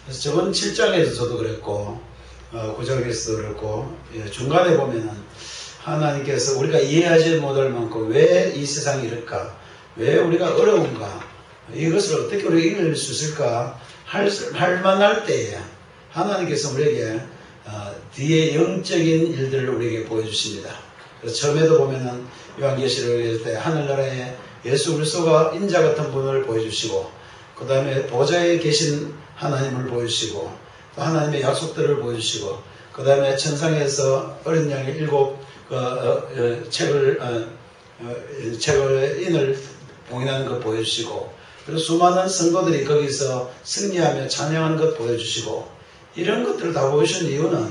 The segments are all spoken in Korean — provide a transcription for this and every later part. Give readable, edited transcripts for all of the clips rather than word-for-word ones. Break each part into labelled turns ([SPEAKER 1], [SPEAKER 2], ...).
[SPEAKER 1] 그래서 저번 7장에서도 그랬고 9장에서도 그랬고 중간에 보면은 하나님께서 우리가 이해하지 못할 만큼 왜 이 세상이 이럴까, 왜 우리가 어려운가, 이것을 어떻게 우리가 이길 수 있을까 할 만할 때에 하나님께서 우리에게 뒤에 영적인 일들을 우리에게 보여주십니다. 그래서 처음에도 보면은 요한계시록에 때 하늘나라에 예수 그리스도가 인자 같은 분을 보여주시고, 그 다음에 보좌에 계신 하나님을 보여주시고, 또 하나님의 약속들을 보여주시고, 그 다음에 천상에서 어린 양의 7 책을 인을 봉인하는 것 보여주시고, 그리고 수많은 성도들이 거기서 승리하며 찬양하는 것 보여주시고, 이런 것들을 다 보여주신 이유는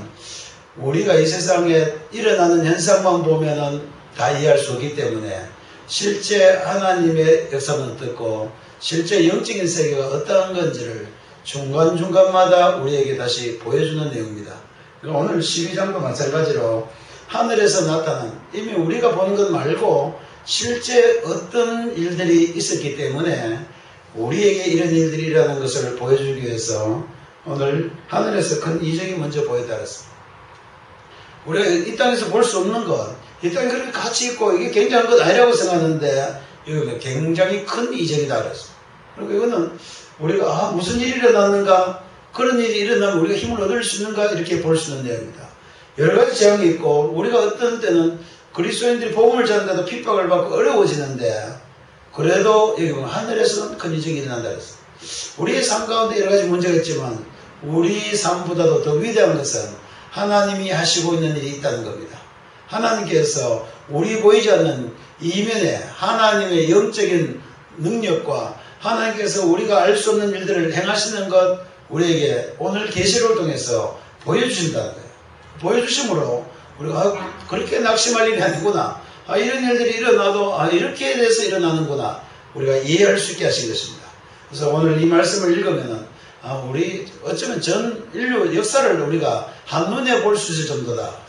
[SPEAKER 1] 우리가 이 세상에 일어나는 현상만 보면은 다 이해할 수 없기 때문에 실제 하나님의 역사는 어떻고 실제 영적인 세계가 어떠한 건지를 중간중간마다 우리에게 다시 보여주는 내용입니다. 그러니까 오늘 12장도 마찬가지로 하늘에서 나타난, 이미 우리가 보는 것 말고 실제 어떤 일들이 있었기 때문에 우리에게 이런 일들이 일어나는 것을 보여주기 위해서 오늘 하늘에서 큰 이적이 먼저 보여달았습니다. 우리가 이 땅에서 볼 수 없는 것, 이 땅에 그렇게 가치 있고 이게 굉장한 것 아니라고 생각하는데 이거 굉장히 큰 이적이다 그랬습니다. 그리고 이거는 우리가 무슨 일이 일어났는가, 그런 일이 일어나면 우리가 힘을 얻을 수 있는가, 이렇게 볼 수 있는 내용입니다. 여러 가지 재앙이 있고 우리가 어떤 때는 그리스도인들이 복음을 전하는데도 핍박을 받고 어려워지는데, 그래도 여기 보면 하늘에서는 큰 이적이 일어난다 그랬습니다. 우리의 삶 가운데 여러 가지 문제가 있지만 우리 삶보다도 더 위대한 것은 하나님이 하시고 있는 일이 있다는 겁니다. 하나님께서 우리 보이지 않는 이면에 하나님의 영적인 능력과 하나님께서 우리가 알 수 없는 일들을 행하시는 것, 우리에게 오늘 계시록을 통해서 보여주신다는 거예요. 보여주심으로 우리가 그렇게 낙심할 일이 아니구나, 이런 일들이 일어나도 이렇게 돼서 일어나는구나, 우리가 이해할 수 있게 하신 것입니다. 그래서 오늘 이 말씀을 읽으면은 우리 어쩌면 전 인류 역사를 우리가 한눈에 볼 수 있을 정도다.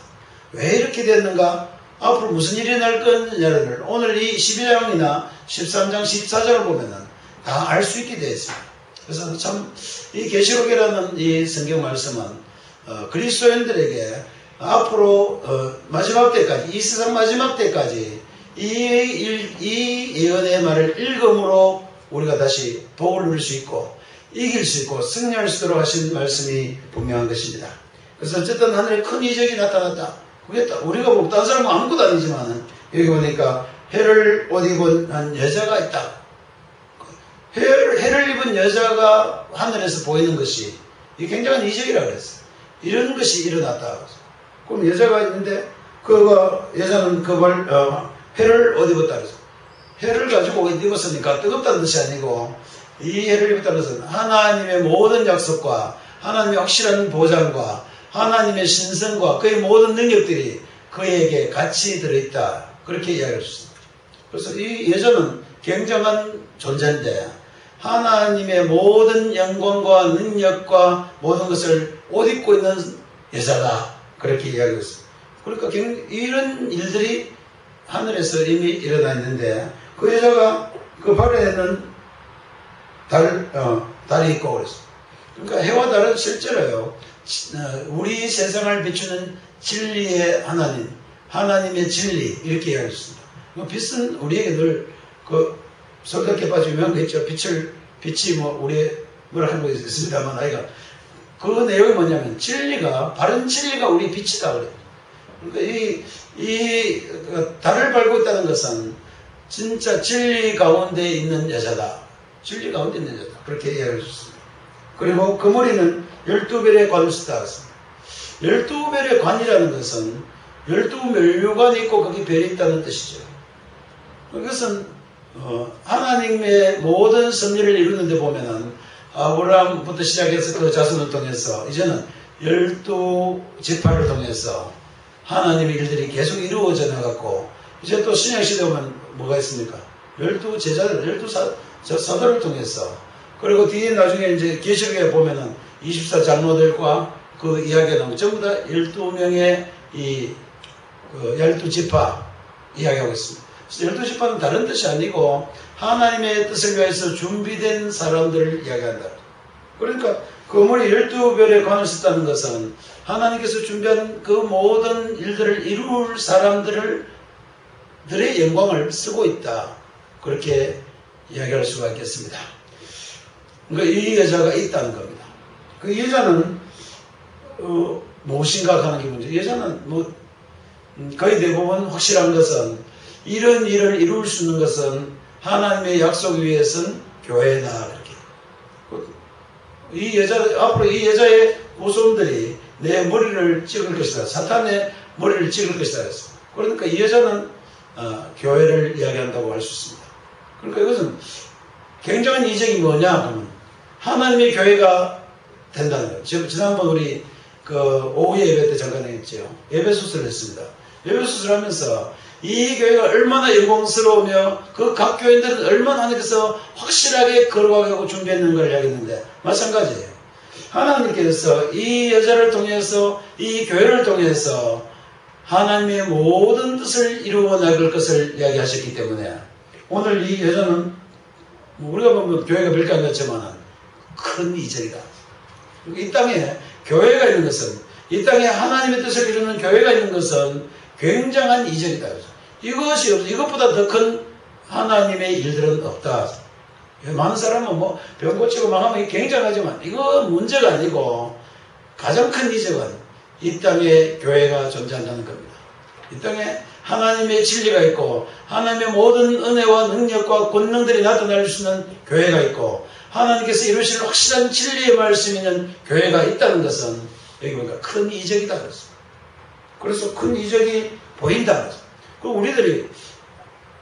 [SPEAKER 1] 왜 이렇게 됐는가, 앞으로 무슨 일이 날 거냐를 오늘 이 12장이나 13장, 14장을 보면은 다 알 수 있게 되어 있습니다. 그래서 참 이 계시록이라는 이 성경 말씀은 그리스도인들에게 앞으로 마지막 때까지, 이 세상 마지막 때까지 이 예언의 말을 읽음으로 우리가 다시 복을 누릴 수 있고 이길 수 있고 승리할 수 있도록 하신 말씀이 분명한 것입니다. 그래서 어쨌든 하늘에 큰 이적이 나타났다. 그게 우리가 보고 다른 사람은 아무것도 아니지만 여기 보니까 해를 옷 입은 한 여자가 있다. 해를 입은 여자가 하늘에서 보이는 것이 이게 굉장한 이적이라고 그랬어요. 이런 것이 일어났다. 그럼 여자가 있는데 여자는 그걸 해를 옷 입었다 그래서 해를 가지고 옷 입었으니까 뜨겁다는 뜻이 아니고, 이 해를 입었다는 것은 하나님의 모든 약속과 하나님의 확실한 보장과 하나님의 신성과 그의 모든 능력들이 그에게 같이 들어있다, 그렇게 이야기할 수 있습니다. 그래서 이 여자는 굉장한 존재인데 하나님의 모든 영광과 능력과 모든 것을 옷 입고 있는 여자다, 그렇게 이야기했습니다. 그러니까 이런 일들이 하늘에서 이미 일어나 있는데, 그 여자가 그 발에는 달이 있고 그랬어요. 그러니까 해와 달은 실제로요, 우리 세상을 비추는 진리의 하나님, 하나님의 진리, 이렇게 이야기했습니다. 빛은 우리에게 늘 솔직히 빠지면 유명한 거 있죠. 빛이 우리 뭐라 하는 거 있습니다만, 그 내용이 뭐냐면 바른 진리가 우리 빛이다 그래요. 그러니까 이 달을 밟고 있다는 것은 진짜 진리 가운데 있는 여자다. 진리 가운데 있는 여자다. 그렇게 이야기할 수 있습니다. 그리고 그 머리는 12별의 관을 쓰다 했습니다. 12별의 관이라는 것은 12면류관이 있고 거기 별이 있다는 뜻이죠. 그것은 하나님의 모든 섭리를 이루는데 보면은 아브라함부터 시작해서 그 자손을 통해서 이제는 12지파를 통해서 하나님의 일들이 계속 이루어져 나갔고, 이제 또 신약시대 보면 뭐가 있습니까? 12제자들, 12사도를 통해서, 그리고 뒤에 나중에 이제 계시록에 보면은 24장로들과 그 이야기가 나오고 전부 다 12명의 12지파 이야기하고 있습니다. 그래서 12지파는 다른 뜻이 아니고 하나님의 뜻을 위해서 준비된 사람들을 이야기한다. 그러니까 그 머리 12별에 관을 썼다는 것은 하나님께서 준비한 그 모든 일들을 이룰 사람들의 영광을 쓰고 있다. 그렇게 이야기할 수가 있겠습니다. 그러니까 이 여자가 있다는 겁니다. 그 여자는 무엇인가 하는 게 문제. 여자는 거의 대부분 확실한 것은 이런 일을 이룰 수 있는 것은 하나님의 약속 위에선 교회다. 이렇게. 이 여자, 앞으로 이 여자의 후손들이 내 머리를 찍을 것이다. 사탄의 머리를 찍을 것이다. 그러니까 이 여자는 교회를 이야기한다고 할 수 있습니다. 그러니까 이것은 굉장한 이적이 뭐냐 하면 하나님의 교회가 된다는 거예요. 지난번 우리 오후에 예배 때 잠깐 했죠. 예배 수술을 했습니다. 예배 수술을 하면서 이 교회가 얼마나 영광스러우며 그 각 교인들은 얼마나 하나님께서 확실하게 걸어가고 준비했는 걸 이야기했는데 마찬가지예요. 하나님께서 이 여자를 통해서 이 교회를 통해서 하나님의 모든 뜻을 이루어 나갈 것을 이야기하셨기 때문에 오늘 이 여자는 우리가 보면 교회가 별게 안 같지만 큰 이적이다. 이 땅에 교회가 있는 것은 이 땅에 하나님의 뜻을 이루는 교회가 있는 것은 굉장한 이적이다. 이것이 없어. 이것보다 더 큰 하나님의 일들은 없다. 많은 사람은 병 고치고 망하면 굉장하지만 이거 문제가 아니고 가장 큰 이적은 이 땅에 교회가 존재한다는 겁니다. 이 땅에 하나님의 진리가 있고 하나님의 모든 은혜와 능력과 권능들이 나타날 수 있는 교회가 있고 하나님께서 이루실 확실한 진리의 말씀이 있는 교회가 있다는 것은 여기 보니까 큰 이적이다. 그래서 큰 이적이 보인다. 그리고 우리들이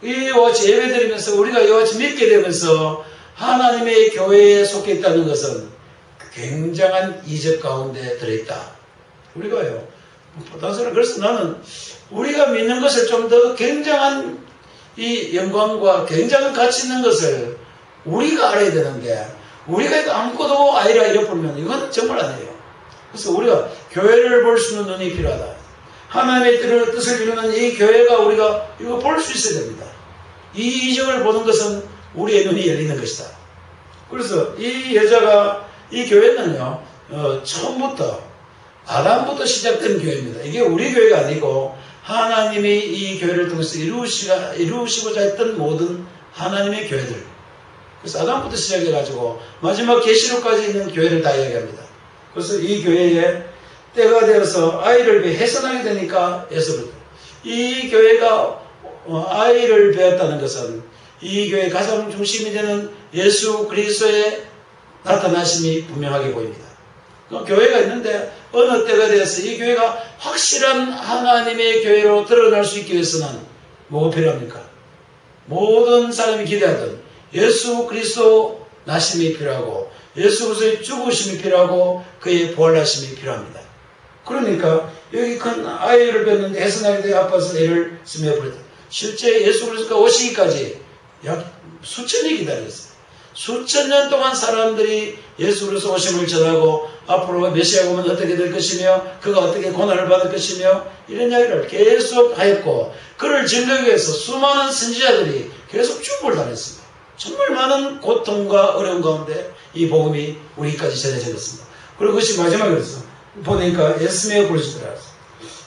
[SPEAKER 1] 이와 같이 예배드리면서 우리가 이와 같이 믿게 되면서 하나님의 교회에 속해 있다는 것은 굉장한 이적 가운데 들어있다. 우리가요. 그래서 나는 우리가 믿는 것을 좀 더 굉장한 이 영광과 굉장한 가치 있는 것을 우리가 알아야 되는데 우리가 아무것도 아니라 이래버리면 이건 정말 아니에요. 그래서 우리가 교회를 볼 수 있는 눈이 필요하다. 하나님의 뜻을 이루는 이 교회가 우리가 이거 볼 수 있어야 됩니다. 이 이적을 보는 것은 우리의 눈이 열리는 것이다. 그래서 이 여자가 이 교회는요 처음부터 아담부터 시작된 교회입니다. 이게 우리 교회가 아니고 하나님이 이 교회를 통해서 이루시고자 했던 모든 하나님의 교회들. 그래서 아담부터 시작해가지고 마지막 계시록까지 있는 교회를 다 이야기합니다. 그래서 이 교회에 때가 되어서 아이를 해산하게 되니까 예수부터 이 교회가 아이를 배웠다는 것은 이 교회의 가장 중심이 되는 예수 그리스도의 나타나심이 분명하게 보입니다. 교회가 있는데 어느 때가 되어서 이 교회가 확실한 하나님의 교회로 드러날 수 있기 위해서는 뭐가 필요합니까? 모든 사람이 기대하던 예수 그리스도 나심이 필요하고 예수 그리스도의 죽으심이 필요하고 그의 부활하심이 필요합니다. 그러니까 여기 큰 아이를 뵀는데 해산하게 되어 아파서 애를 스며버렸다. 실제 예수 그리스도가 오시기까지 약 수천이 기다렸어요. 수천 년 동안 사람들이 예수 그리스도 오심을 전하고 앞으로 메시아가 오면 어떻게 될 것이며 그가 어떻게 고난을 받을 것이며 이런 이야기를 계속 하였고 그를 증거하기 위해서 수많은 선지자들이 계속 죽음을 당했습니다. 정말 많은 고통과 어려움 가운데 이 복음이 우리까지 전해졌습니다. 그리고 그것이 마지막이었어. 보니까 예수님의 부르시더라.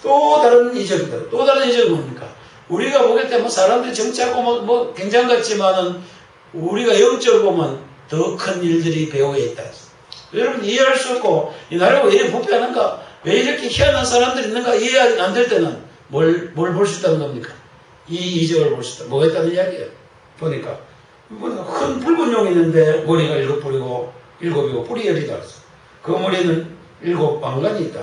[SPEAKER 1] 또 다른 이적이다. 또 다른 이적은 뭡니까? 우리가 보길 때 사람들이 정치하고 굉장한 것 같지만은 우리가 영적으로 보면 더 큰 일들이 배후에 있다. 여러분 이해할 수 없고 이 나라가 왜 이렇게 부패하는가? 왜 이렇게 희한한 사람들이 있는가? 이해 안 될 때는 뭘 볼 수 있다는 겁니까? 이 이적을 볼 수 있다. 뭐가 있다는 이야기예요. 보니까 큰 붉은 용이 있는데 머리가 7뿔이고 7이고 뿔이 10이다. 그 머리는 7왕관이 있다.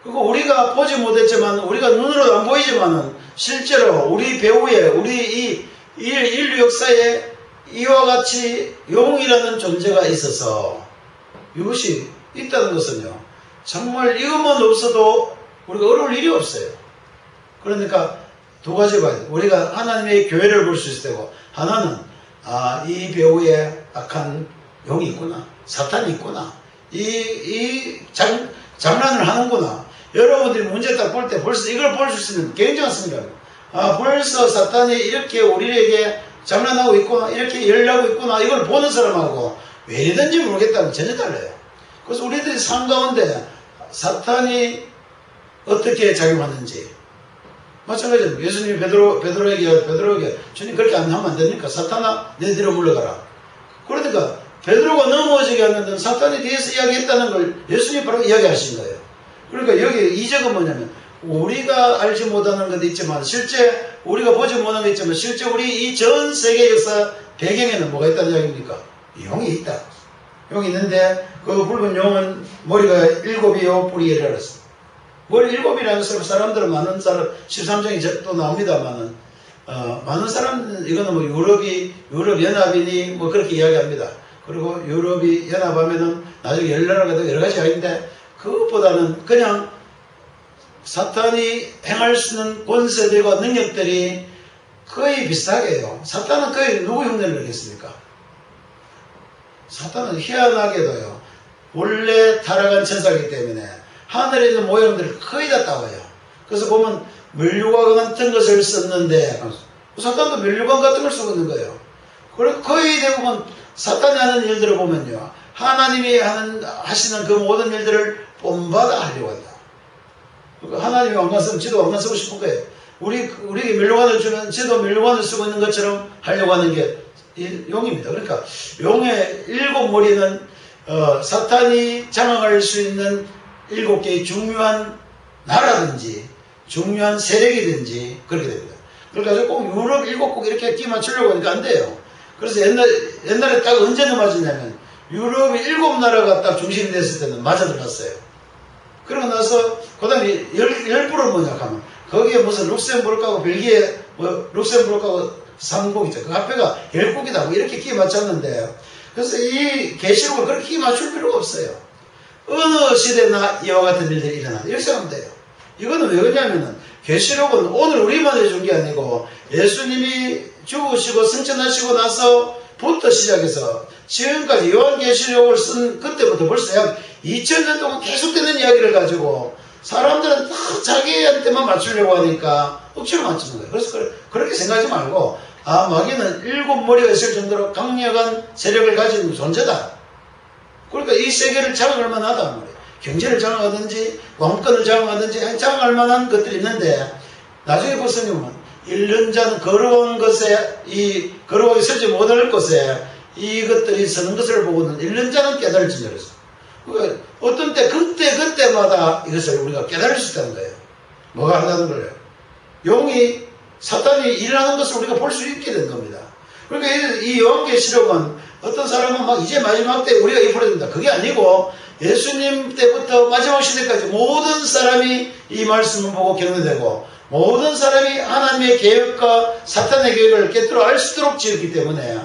[SPEAKER 1] 그리고 우리가 보지 못했지만 우리가 눈으로 안 보이지만은 실제로 우리 배후에 우리 이 인류 역사에 이와 같이 용이라는 존재가 있어서 이것이 있다는 것은요 정말 이것만 없어도 우리가 어려울 일이 없어요. 그러니까 두 가지 봐야 돼요. 우리가 하나님의 교회를 볼 수 있을 때고 하나는 이 배후에 악한 용이 있구나, 사탄이 있구나, 이 장난을 하는구나. 여러분들이 문제 딱 볼 때 벌써 이걸 볼 수 있으면 굉장습니다. 벌써 사탄이 이렇게 우리에게 장난하고 있구나, 이렇게 열나고 있구나, 이걸 보는 사람하고 왜 이러는지 모르겠다는 전혀 달라요. 그래서 우리들이 삶 가운데 사탄이 어떻게 작용하는지 마찬가지로 예수님이 베드로에게 주님 그렇게 안 하면 안 되니까 사탄아 내 뒤로 물러가라. 그러니까 베드로가 넘어지게 하는 사탄에 대해서 이야기했다는 걸 예수님이 바로 이야기하신 거예요. 그러니까 여기 이적은 뭐냐면 우리가 알지 못하는 것도 있지만 실제 우리가 보지 못하는 게 있지만 실제 우리 이 전 세계 역사 배경에는 뭐가 있다는 이야기입니까? 용이 있다. 용이 있는데 그 붉은 용은 머리가 7이요 뿔이 10이었어. 머리 7이라는 사람들은 많은 사람 13장이 또 나옵니다만은 많은 사람 이거는 뭐 유럽 연합이니 뭐 그렇게 이야기합니다. 그리고 유럽이 연합하면은 나중에 열나라가 여러 가지 아닌데 그것보다는 그냥 사탄이 행할 수 있는 권세들과 능력들이 거의 비슷하게 해요. 사탄은 거의 누구 흉내를 내겠습니까? 사탄은 희한하게도요. 원래 타락한 천사이기 때문에 하늘에 있는 모형들을 거의 다 따와요. 그래서 보면 면류관 같은 것을 썼는데 사탄도 면류관 같은 걸 쓰고 있는 거예요. 그리고 거의 대부분 사탄이 하는 일들을 보면요. 하나님이 하시는 그 모든 일들을 본받아 하려고 한다. 그러니까 하나님이 왕관 쓰면 지도 왕관 쓰고 싶은 거예요. 우리에게 면류관을 주면 지도 면류관을 쓰고 있는 것처럼 하려고 하는 게 용입니다. 그러니까 용의 7머리는 사탄이 장악할 수 있는 7개의 중요한 나라든지 중요한 세력이든지 그렇게 됩니다. 그러니까 꼭 유럽 7곡 이렇게 끼 맞추려고 하니까 안 돼요. 그래서 옛날에 딱 언제 넘어지냐면 유럽이 7나라가 딱 중심이 됐을 때는 맞아 들어갔어요. 그러고 나서 그 다음에 10불은 뭐냐 하면 거기에 무슨 룩셈부르크하고 벨기에 뭐 룩셈부르크하고 3곡 있죠. 그 앞에가 10곡이다. 뭐 이렇게 끼 맞췄는데 그래서 이 계시록을 그렇게 끼 맞출 필요가 없어요. 어느 시대나 이와 같은 일들이 일어나. 이렇게 생각하면 돼요. 이거는 왜 그러냐면은 계시록은 오늘 우리만 해준 게 아니고 예수님이 죽으시고 승천하시고 나서부터 시작해서 지금까지 요한계시록을 쓴 그때부터 벌써 약 2000년 동안 계속되는 이야기를 가지고 사람들은 다 자기한테만 맞추려고 하니까 억지로 맞추는 거예요. 그래서 그렇게 생각하지 말고 마귀는 7머리가 있을 정도로 강력한 세력을 가진 존재다. 그러니까 이 세계를 장악할 만하단 말이에요. 경제를 장악하든지 왕권을 장악하든지 장악할 만한 것들이 있는데 나중에 보시면 1년자는 거룩한 것에 거룩하게 서지 못할 것에 이것들이 서는 것을 보고는 1년자는 깨달을지 모르겠어. 그러니까 어떤 때 그때마다 이것을 우리가 깨달을 수 있다는 거예요. 뭐가 하다는 거예요. 용이 사탄이 일하는 것을 우리가 볼 수 있게 된 겁니다. 그러니까 이 요한계시록은 어떤 사람은 막 이제 마지막 때 우리가 입으로 된다. 그게 아니고 예수님 때부터 마지막 시대까지 모든 사람이 이 말씀을 보고 경험되고 모든 사람이 하나님의 계획과 사탄의 계획을 깨뜨려 알 수 있도록 지었기 때문에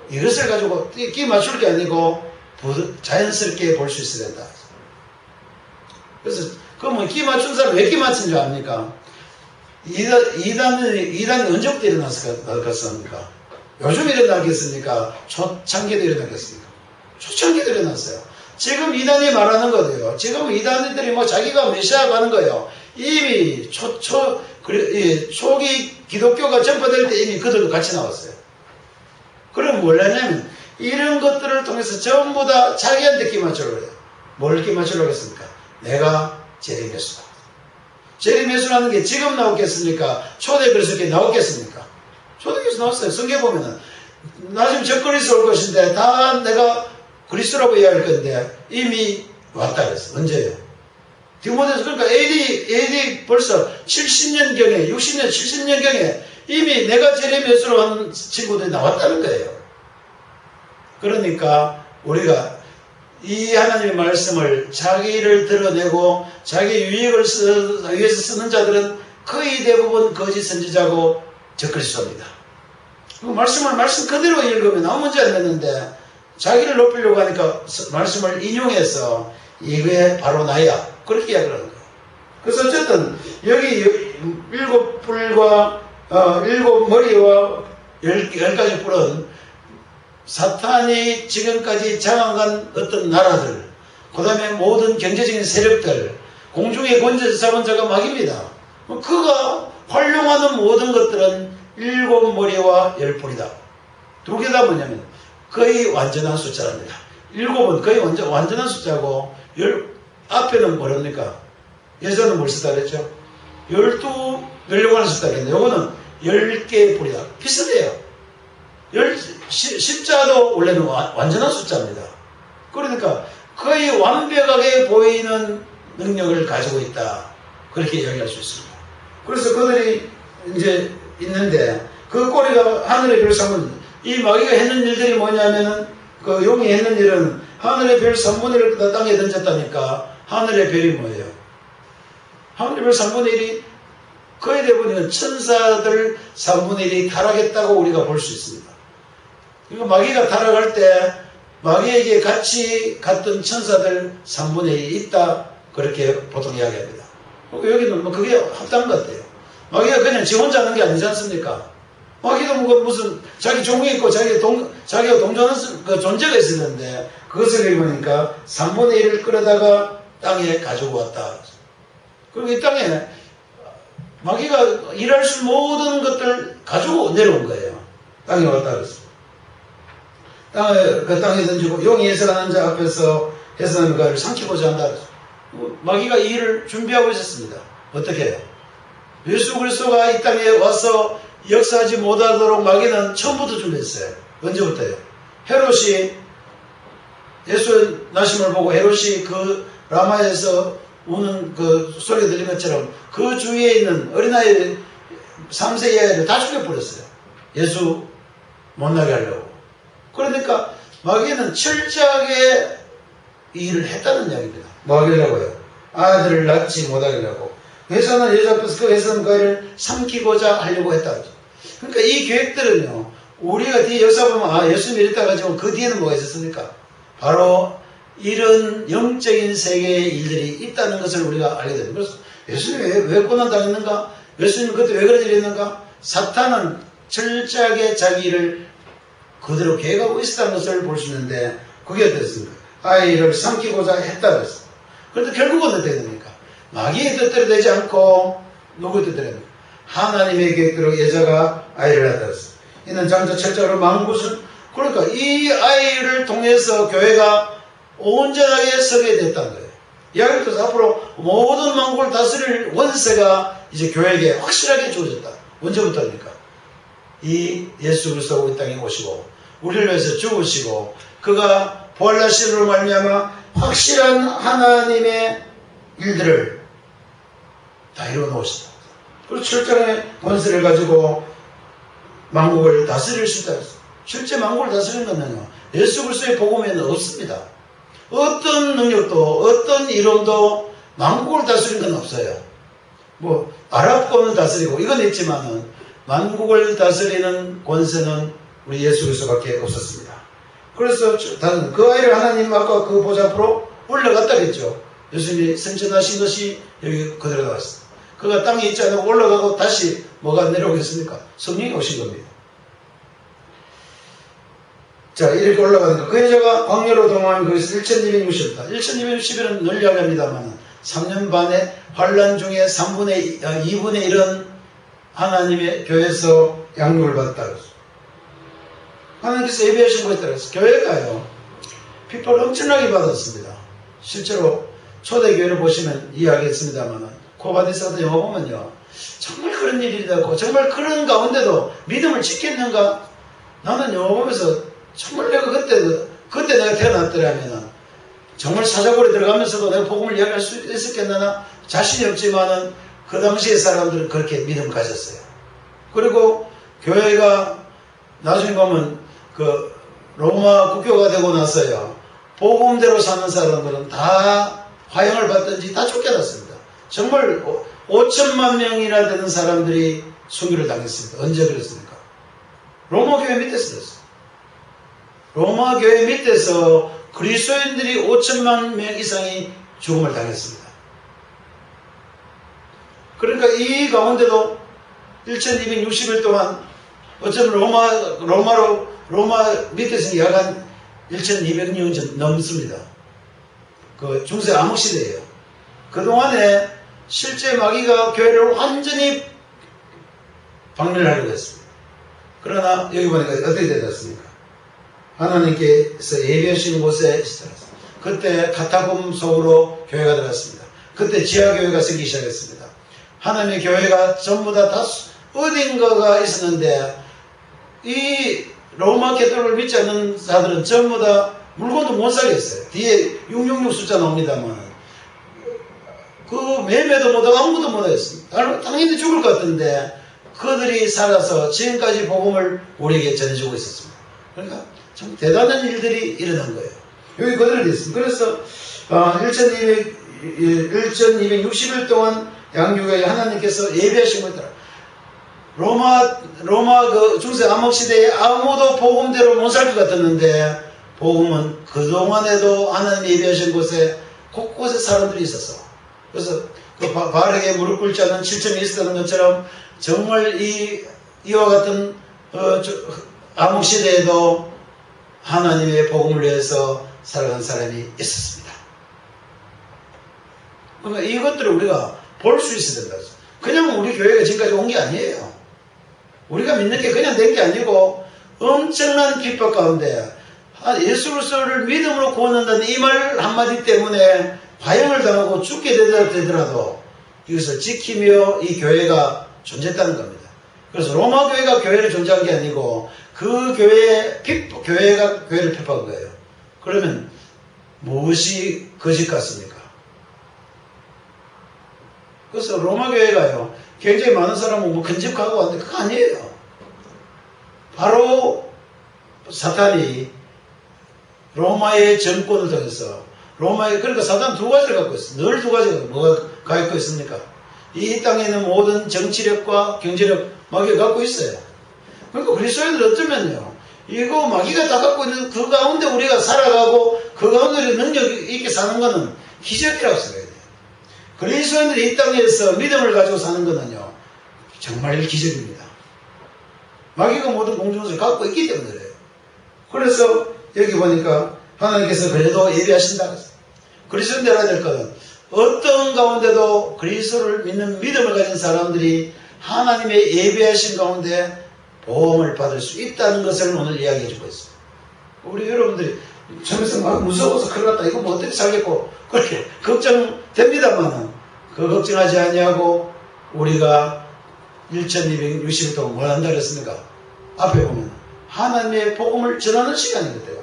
[SPEAKER 1] 이것을 가지고 끼 맞출 게 아니고 자연스럽게 볼 수 있어야 된다. 그래서 그러면 끼 맞춘 사람 왜 끼 맞춘 줄 압니까? 이단이 언제부터 일어났습니까? 요즘 일어나겠습니까? 초창기도 일어나겠습니까? 초창기도 일어났어요. 지금 이단이 말하는 거예요. 지금 이단들이 뭐 자기가 메시아가 하는 거예요. 이미 초기 기독교가 전파될 때 이미 그들도 같이 나왔어요. 그럼 뭐냐면 이런 것들을 통해서 전부 다 자기한테 끼 맞추려고 해요. 뭘 끼 맞추려고 했습니까? 내가 재림예수다. 재림예수라는 게 지금 나오겠습니까? 초대그리스도께 나오겠습니까? 초대교수 나왔어요. 성경 보면은 나중에 저 그리스도 올 것인데 다 내가 그리스도라고 이야기할 건데 이미 왔다 그랬어. 언제요? 디모데서 그러니까 AD 벌써 70년경에 60년 70년경에 이미 내가 재림예수로 하는 친구들이 나왔다는 거예요. 그러니까 우리가 이 하나님의 말씀을 자기를 드러내고 자기 유익을 위해서 쓰는 자들은 거의 대부분 거짓 선지자고 적그리스도입니다. 말씀 그대로 읽으면 아무 문제 안 되는데 자기를 높이려고 하니까 말씀을 인용해서 이게 바로 나야 그렇게 이야기를 하는 거예요. 그래서 어쨌든 여기 7뿔과 7머리와 10가지 뿔은 사탄이 지금까지 장악한 어떤 나라들, 그 다음에 모든 경제적인 세력들, 공중의 권세를 잡은 자가 마귀입니다. 그가 활용하는 모든 것들은 7머리와 10뿔이다. 두 개 다 뭐냐면 거의 완전한 숫자랍니다. 7은 거의 완전한 숫자고, 앞에는 뭐랍니까? 예전은 뭘 쓰다 그랬죠? 12, 하나 썼다 그랬는데, 요거는 10개의 뿌리다. 비슷해요. 십자도 원래는 완전한 숫자입니다. 그러니까 거의 완벽하게 보이는 능력을 가지고 있다. 그렇게 이야기할 수 있습니다. 그래서 그들이 이제 있는데, 그 꼬리가 하늘의 별 3분, 이 마귀가 했는 일들이 뭐냐면은, 그 용이 했는 일은 하늘의 별 3분의 1을 다 땅에 던졌다니까, 하늘의 별이 뭐예요? 하늘의 별 3분의 1이 거의 대부분 천사들 3분의 1이 타락했다고 우리가 볼 수 있습니다. 그러니까 마귀가 타락할 때 마귀에게 같이 갔던 천사들 3분의 1이 있다, 그렇게 보통 이야기합니다. 여기는 뭐 그게 합당한 것 같아요. 마귀가 그냥 지 혼자 하는 게 아니지 않습니까? 마귀도 무슨 자기 종이 있고 자기가 동조하는 그 존재가 있었는데, 그것을 읽으니까 3분의 1을 끌어다가 땅에 가지고 왔다. 그리고 이 땅에 마귀가 일할 수 모든 것들 가지고 내려온 거예요. 땅에 왔다 그랬어요. 그 땅에 던지고 용이 해석하는 자 앞에서 해석하는 것을 삼키고자 한다 그랬어요. 마귀가 이 일을 준비하고 있었습니다. 어떻게 해요? 예수 그리스도가 이 땅에 와서 역사하지 못하도록 마귀는 처음부터 준비했어요. 언제부터요? 헤롯이 예수의 나심을 보고 헤롯이 그 라마에서 우는 그 소리가 들린 것처럼 그 주위에 있는 어린아이 3세 이하를 다 죽여버렸어요. 예수 못 나게 하려고. 그러니까 마귀는 철저하게 이 일을 했다는 이야기입니다. 뭐 하려고요? 아들을 낳지 못하게 하려고. 회사는 여자 앞에서 그 회사는 그를 삼키고자 하려고 했다. 그러니까 이 계획들은요, 우리가 뒤에 역사 보면 예수님이 이랬다 가지고 그 뒤에는 뭐가 있었습니까? 바로 이런 영적인 세계의 일들이 있다는 것을 우리가 알게 됩니다. 그래서 예수님이 왜 고난당했는가? 예수님이 그때 왜 그런 일이 했는가? 사탄은 철저하게 자기 일을 그대로 계획하고 있었다는 것을 볼 수 있는데, 그게 어땠습니까? 아이를 삼키고자 했다 그랬어요. 그런데 결국은 어떻게 됩니까? 마귀의 뜻대로 되지 않고 누구의 뜻대로 됩니까? 하나님의 계획대로 여자가 아이를 낳았다 그랬어요. 이는 장차 철저하로 만국을, 그러니까 이 아이를 통해서 교회가 온전하게 서게 됐다는 거예요. 이야기를 통해서 앞으로 모든 만국을 다스릴 원세가 이제 교회에게 확실하게 주어졌다. 언제부터입니까? 이 예수 그리스도가 이 땅에 오시고 우리를 위해서 죽으시고 그가 부활하심으로 말미암아 확실한 하나님의 일들을 다 이루어 놓으시다. 그리고 철저하게 원세를 가지고 만국을 다스릴 수 있다. 실제 만국을 다스리는 것은요, 예수 그리스도의 복음에는 없습니다. 어떤 능력도 어떤 이론도 만국을 다스리는 건 없어요. 뭐 아랍권은 다스리고 이건 있지만은 만국을 다스리는 권세는 우리 예수 그리스도밖에 없었습니다. 그래서 그 아이를 하나님 아까 그 보좌 앞으로 올라갔다 그랬죠. 예수님이 승천하신 것이 여기 그대로 나왔습니다. 그가 땅에 있지 않고 올라가고 다시 뭐가 내려오겠습니까? 성령이 오신 겁니다. 자, 이렇게 올라가니까 그 여자가 광야로 동행하면 거기서 1260일, 1260일은 늘 이야기합니다만 3년 반의 환란 중에 2분의 1은 하나님의 교회에서 양육을 받았다 그랬어요. 하나님께서 예비하신 거에 따라서 교회가요, 핍박을 엄청나게 받았습니다. 실제로 초대교회를 보시면 이야기했습니다만 고바디스 같은 영화 보면요, 정말 그런 일이 있다고, 정말 그런 가운데도 믿음을 지켰는가? 나는 영화 보면서 정말 내가 그때 내가 태어났더라면 정말 사자골에 들어가면서도 내가 복음을 이야기할 수 있었겠나 자신이 없지만은 그 당시의 사람들은 그렇게 믿음을 가졌어요. 그리고 교회가 나중에 보면 그 로마 국교가 되고 나서요, 복음대로 사는 사람들은 다 화형을 받든지 다 쫓겨났습니다. 정말 5천만 명이나 되는 사람들이 순교를 당했습니다. 언제 그랬습니까? 로마 교회 밑에서 됐어요. 로마 교회 밑에서 그리스도인들이 5천만 명 이상이 죽음을 당했습니다. 그러니까 이 가운데도 1260일 동안 어쩌면 로마 밑에서 약 한 1200년 넘습니다. 그 중세 암흑시대예요. 그동안에 실제 마귀가 교회를 완전히 박멸하려고 했습니다. 그러나 여기 보니까 어떻게 되었습니까? 하나님께서 예비하신 곳에 있었습니다. 그때 카타콤 속으로 교회가 들어갔습니다. 그때 지하교회가 생기기 시작했습니다. 하나님의 교회가 전부 다 어딘가가 있었는데 이 로마 캐톨릭을 믿지 않는 자들은 전부 다 물건도 못 사겠어요. 뒤에 666 숫자 나옵니다만 그 매매도 못하고 아무것도 못하겠습니다. 당연히 죽을 것 같은데 그들이 살아서 지금까지 복음을 우리에게 전해주고 있었습니다. 그러니까 참 대단한 일들이 일어난 거예요. 여기 그대로 되어 있습니다. 그래서 1260일 동안 양교회에 하나님께서 예비하신 거더라. 로마 그 중세 암흑 시대에 아무도 복음대로 못 살 것 같았는데 복음은 그동안에도 하나님 예비하신 곳에 곳곳에 사람들이 있었어. 그래서 그 바르게 무릎 꿇지 않는 7점이 있었다는 것처럼 정말 이와 같은 암흑 시대에도 하나님의 복음을 위해서 살아간 사람이 있었습니다. 그러니까 이것들을 우리가 볼 수 있어야 된다. 그냥 우리 교회가 지금까지 온 게 아니에요. 우리가 믿는 게 그냥 된 게 아니고 엄청난 비법 가운데 예수 그리스도를 믿음으로 구원한다는 이 말 한마디 때문에 화형을 당하고 죽게 되더라도 이것을 지키며 이 교회가 존재했다는 겁니다. 그래서 로마 교회가 교회를 존재한 게 아니고 그 교회가 교회를 핍박한 거예요. 그러면 무엇이 거짓 같습니까? 그래서 로마 교회가요, 굉장히 많은 사람은 큰 집 가고 왔는데 그거 아니에요. 바로 사탄이 로마의 정권을 통해서 그러니까 사탄 두 가지를 갖고 있어요. 늘 두 가지가 뭐가 갖고 있습니까? 이 땅에 있는 모든 정치력과 경제력 마귀가 갖고 있어요. 그러니까 그리스도인들 어쩌면요, 이거 마귀가 다 갖고 있는 그 가운데 우리가 살아가고 그 가운데 능력 있게 사는 거는 기적이라고 생각해야 돼요. 그리스도인들이 이 땅에서 믿음을 가지고 사는 거는요, 정말 기적입니다. 마귀가 모든 공중을 갖고 있기 때문에 그래요. 그래서 여기 보니까 하나님께서 그래도 예비하신다. 그리스도인들 알아야 될 것은 어떤 가운데도 그리스도를 믿는 믿음을 가진 사람들이 하나님의 예비하신 가운데 보험을 받을 수 있다는 것을 오늘 이야기해 주고 있습니다. 우리 여러분들이 처음에서 막 무서워서 큰일 났다, 이거 뭐 어떻게 살겠고 그렇게 걱정됩니다만 그 걱정하지 아니하고 우리가 1260일 동안 뭘 한다 그랬습니까? 앞에 보면 하나님의 복음을 전하는 시간이거든요.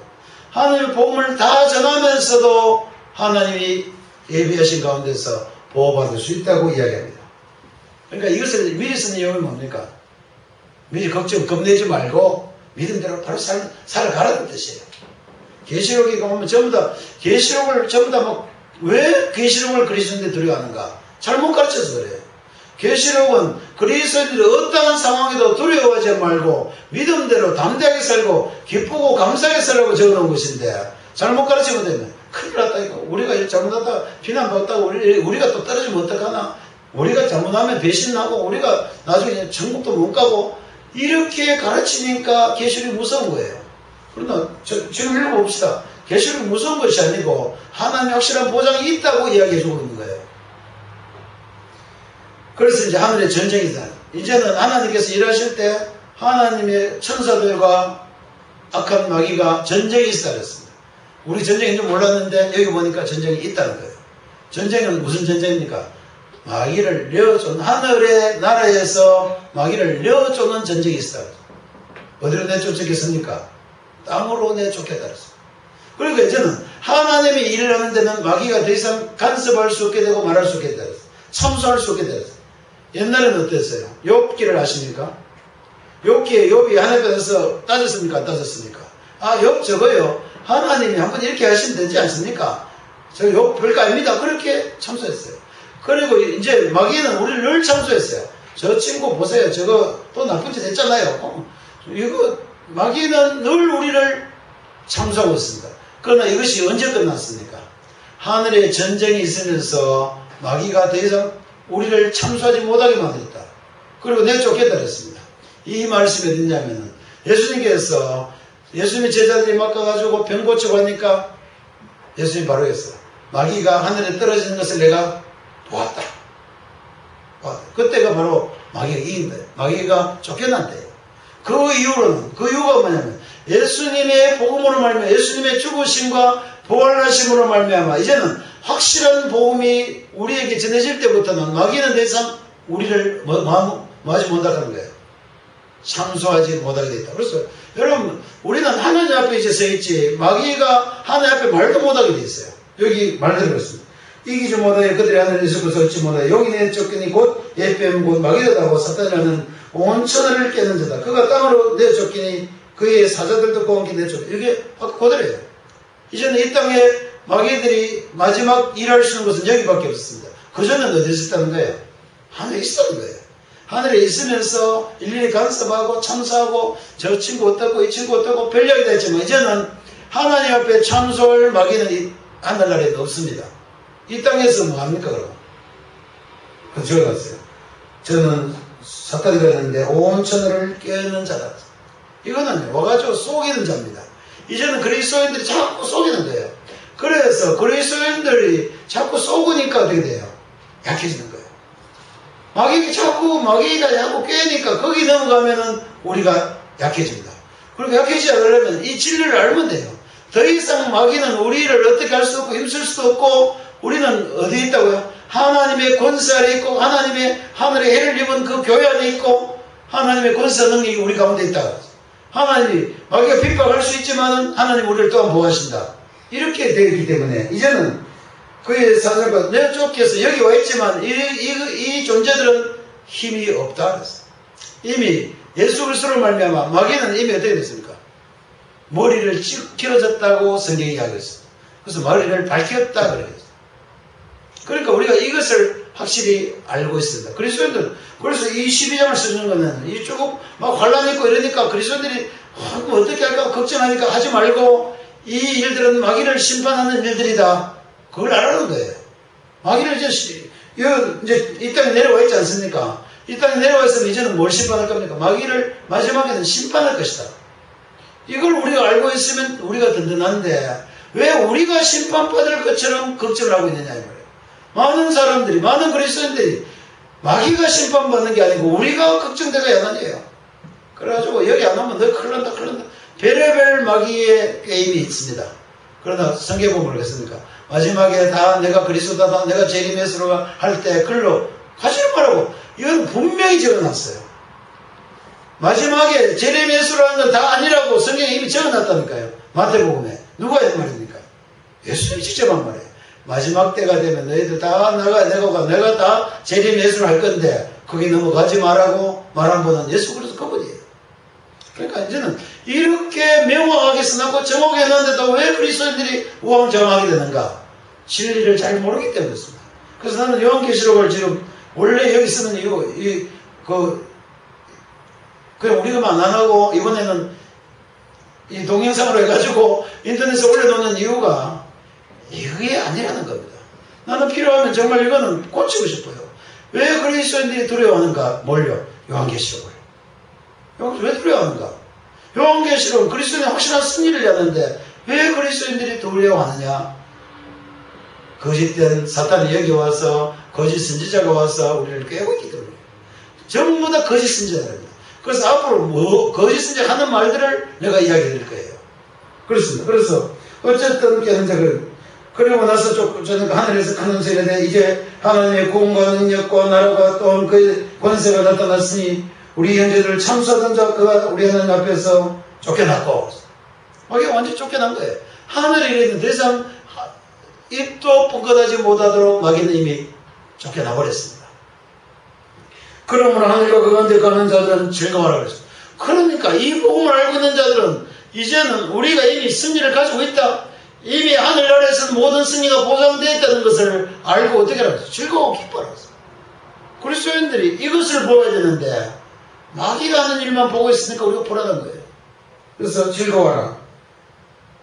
[SPEAKER 1] 하나님의 복음을 다 전하면서도 하나님이 예비하신 가운데서 보호받을 수 있다고 이야기합니다. 그러니까 이것을 미리 쓴 내용이 뭡니까? 미리 걱정 겁내지 말고 믿음대로 바로 살아가라는 뜻이에요. 계시록에 보면 전부 다 계시록을 전부 다 막 왜 계시록을 그리스도인들 두려워하는가? 잘못 가르쳐서 그래요. 계시록은 그리스도인들이 어떠한 상황에도 두려워하지 말고 믿음대로 담대하게 살고 기쁘고 감사하게 살라고 적어놓은 것인데 잘못 가르치면 되면 큰일 났다 이거. 우리가 잘못하다 비난받았다고 우리가 또 떨어지면 어떡하나? 우리가 잘못하면 배신나고 우리가 나중에 천국도 못 가고 이렇게 가르치니까 계시록이 무서운 거예요. 그러나 지금 읽어봅시다. 계시록이 무서운 것이 아니고 하나님의 확실한 보장이 있다고 이야기해주고 있는 거예요. 그래서 이제 하늘의 전쟁이다. 이제는 하나님께서 일하실 때 하나님의 천사들과 악한 마귀가 전쟁이 있다 그랬습니다. 우리 전쟁인 줄 몰랐는데 여기 보니까 전쟁이 있다는 거예요. 전쟁은 무슨 전쟁입니까? 마귀를 내어쫓는, 하늘의 나라에서 마귀를 내어쫓는 전쟁이 있다. 어디로 내쫓겠습니까? 땅으로 내쫓겠다 그랬습니다. 그러니까 이제는 하나님이 일을 하는 데는 마귀가 더 이상 간섭할 수 없게 되고 말할 수 없게 되다. 참수할 수 없게 되다. 옛날에는 어땠어요? 욥기를 아십니까? 욥이 하나님께서 따졌습니까? 안 따졌습니까? 욥 저거요. 하나님이 한번 이렇게 하시면 되지 않습니까? 저 욥 별거 아닙니다. 그렇게 참수했어요. 그리고 이제 마귀는 우리를 늘 참수했어요. 저 친구 보세요. 저거 또 나쁜 짓 했잖아요. 이거 마귀는 늘 우리를 참수하고 있습니다. 그러나 이것이 언제 끝났습니까? 하늘에 전쟁이 있으면서 마귀가 더 이상 우리를 참수하지 못하게 만들었다. 그리고 내쫓겠다 그랬습니다. 이 말씀이 어딨냐면은 예수님께서 예수님의 제자들이 막 가가지고 병 고치고 하니까 예수님이 바로 했어요. 마귀가 하늘에 떨어지는 것을 내가 보았다. 그때가 바로 마귀가 이긴 거예요. 마귀가 쫓겨난대요. 그 이유가 뭐냐면 예수님의 복음으로 말미암아 예수님의 죽으심과 부활하심으로 말미암아 이제는 확실한 복음이 우리에게 전해질 때부터는 마귀는 더 이상 우리를 뭐하지 못하는 거예요. 참소하지 못하게 되있다. 그래서 여러분 우리는 하나님 앞에 이제 서 있지 마귀가 하나님 앞에 말도 못하게 돼 있어요. 여기 말대로 그렇습니다. 이기지 못하여 그들이 하늘에 있고 서지 못하여 용인의 쫓기니 곧 예뱀 곧 마귀다고 사탄이라는 온 천하를 깨는 자다. 그가 땅으로 내쫓기니 그의 사자들도 공기 내쫓기. 이게 그대로예요. 이제는 이 땅에 마귀들이 마지막 일할 수 있는 것은 여기밖에 없었습니다. 그전에는 어디에 있었다는 거예요? 하늘에 있었다는 거예요. 하늘에 있으면서 일일이 간섭하고 참소하고 저 친구 어떻고 이 친구 어떻고 별 이야기 다 했지만 이제는 하나님 앞에 참소할 마귀는 하늘나라에 없습니다. 이 땅에서 뭐 합니까 그럼? 그래서 제가 갔어요. 저는 사탄이가 있는데 온 천하를 깨는 자다. 이거는 와가지고 속이는 자입니다. 이제는 그리스도인들이 자꾸 속이는 거예요. 그래서 그리스도인들이 자꾸 속으니까 어떻게 돼요? 약해지는 거예요. 마귀가 자꾸 깨니까 거기 넘어가면은 우리가 약해집니다. 그리고 약해지지 않으려면 이 진리를 알면 돼요. 더 이상 마귀는 우리를 어떻게 할 수 없고 힘쓸 수도 없고 우리는 어디에 있다고요? 하나님의 권세 아래 있고 하나님의 하늘의 해를 입은 그 교회 안에 있고 하나님의 권세 능력이 우리 가운데 있다. 하나님이 마귀가 핍박할 수 있지만 하나님 우리를 또한 보호하신다. 이렇게 되어 있기 때문에 이제는 그의 사절과 내가 쫓겨서 여기 와 있지만 이 존재들은 힘이 없다. 이미 예수 그리스도로 말미암아 마귀는 이미 어떻게 됐습니까? 머리를 길어졌다고 성경이 이야기했어요. 그래서 머리를 밝혔다 그래요. 그러니까 우리가 이것을 확실히 알고 있습니다. 그리스도인들 그래서 이 12장을 쓰는 거는 이 조금 막 환란 있고 이러니까 그리스도인들이 뭐 어떻게 할까 걱정하니까 하지 말고 이 일들은 마귀를 심판하는 일들이다. 그걸 알아는 거예요. 마귀를 이제 이 땅에 내려와 있지 않습니까? 이 땅에 내려와 있으면 이제는 뭘 심판할 겁니까? 마귀를 마지막에는 심판할 것이다. 이걸 우리가 알고 있으면 우리가 든든한데 왜 우리가 심판받을 것처럼 걱정을 하고 있느냐 이 말이에요. 많은 사람들이 많은 그리스도인들이 마귀가 심판받는 게 아니고 우리가 걱정되가 야단이에요. 그래가지고 여기 안 오면 너 큰일 난다 큰일 난다. 별의별 마귀의 게임이 있습니다. 그러나 성경에 보면 그렇습니까? 마지막에 다 내가 그리스도다 내가 재림에서로가 할 때 글로 가지 말라고 이건 분명히 적어놨어요. 마지막에 재림에서라는 건 다 아니라고 성경에 이미 적어놨다니까요. 마태복음에 누가 한 말입니까? 예수님이 직접 한 말이에요. 마지막 때가 되면 너희들 다 내가 다 재림예수를 할 건데 거기 넘어가지 말라고 말한 분은 예수 그리스도 그분이에요. 그러니까 이제는 이렇게 명확하게 써놓고 정확해놨는데도 왜 그리스도인들이 우왕좌왕하게 되는가? 진리를 잘 모르기 때문에 그렇습니다. 그래서 나는 요한계시록을 지금 원래 여기 쓰는 이유 그냥 우리가만 안 하고 이번에는 이 동영상으로 해가지고 인터넷에 올려놓는 이유가 이게 아니라는 겁니다. 나는 필요하면 정말 이거는 고치고 싶어요. 왜 그리스도인들이 두려워하는가? 뭘요? 요한계시록을. 왜 두려워하는가? 요한계시록은 그리스도인의 확실한 승리를 하는데 왜 그리스도인들이 두려워하느냐? 거짓된 사탄이 여기 와서 거짓 선지자가 와서 우리를 깨고 있기 때문에 전부 다 거짓 선지자입니다. 그래서 앞으로 거짓 선지자 하는 말들을 내가 이야기해 드릴 거예요. 그렇습니다. 그래서 어쨌든 깨는 자를 그리고 나서 저는 하늘에서 큰 소리가 내 이제 하나님의 구원과 능력과 나라가 또한 그의 권세가 나타났으니 우리 형제들을 참수하던 자 그가 우리 하나님 앞에서 쫓겨났고 이게 완전히 쫓겨난 거예요. 하늘에 이르는 더 이상 입도 뻥끗하지 못하도록 마귀는 이미 쫓겨나 버렸습니다. 그러므로 하늘과 그 가운데 가는 자들은 즐거워하라 그랬습니다. 그러니까 이 복음을 알고 있는 자들은 이제는 우리가 이미 승리를 가지고 있다. 이미 하늘나라에서는 모든 승리가 보장되어 있다는 것을 알고 어떻게 하라 그랬어요? 즐거워 기뻐하라 그랬어요. 그리스도인들이 이것을 보아야 되는데 마귀가 하는 일만 보고 있으니까 우리가 불안한 거예요. 그래서 즐거워하라.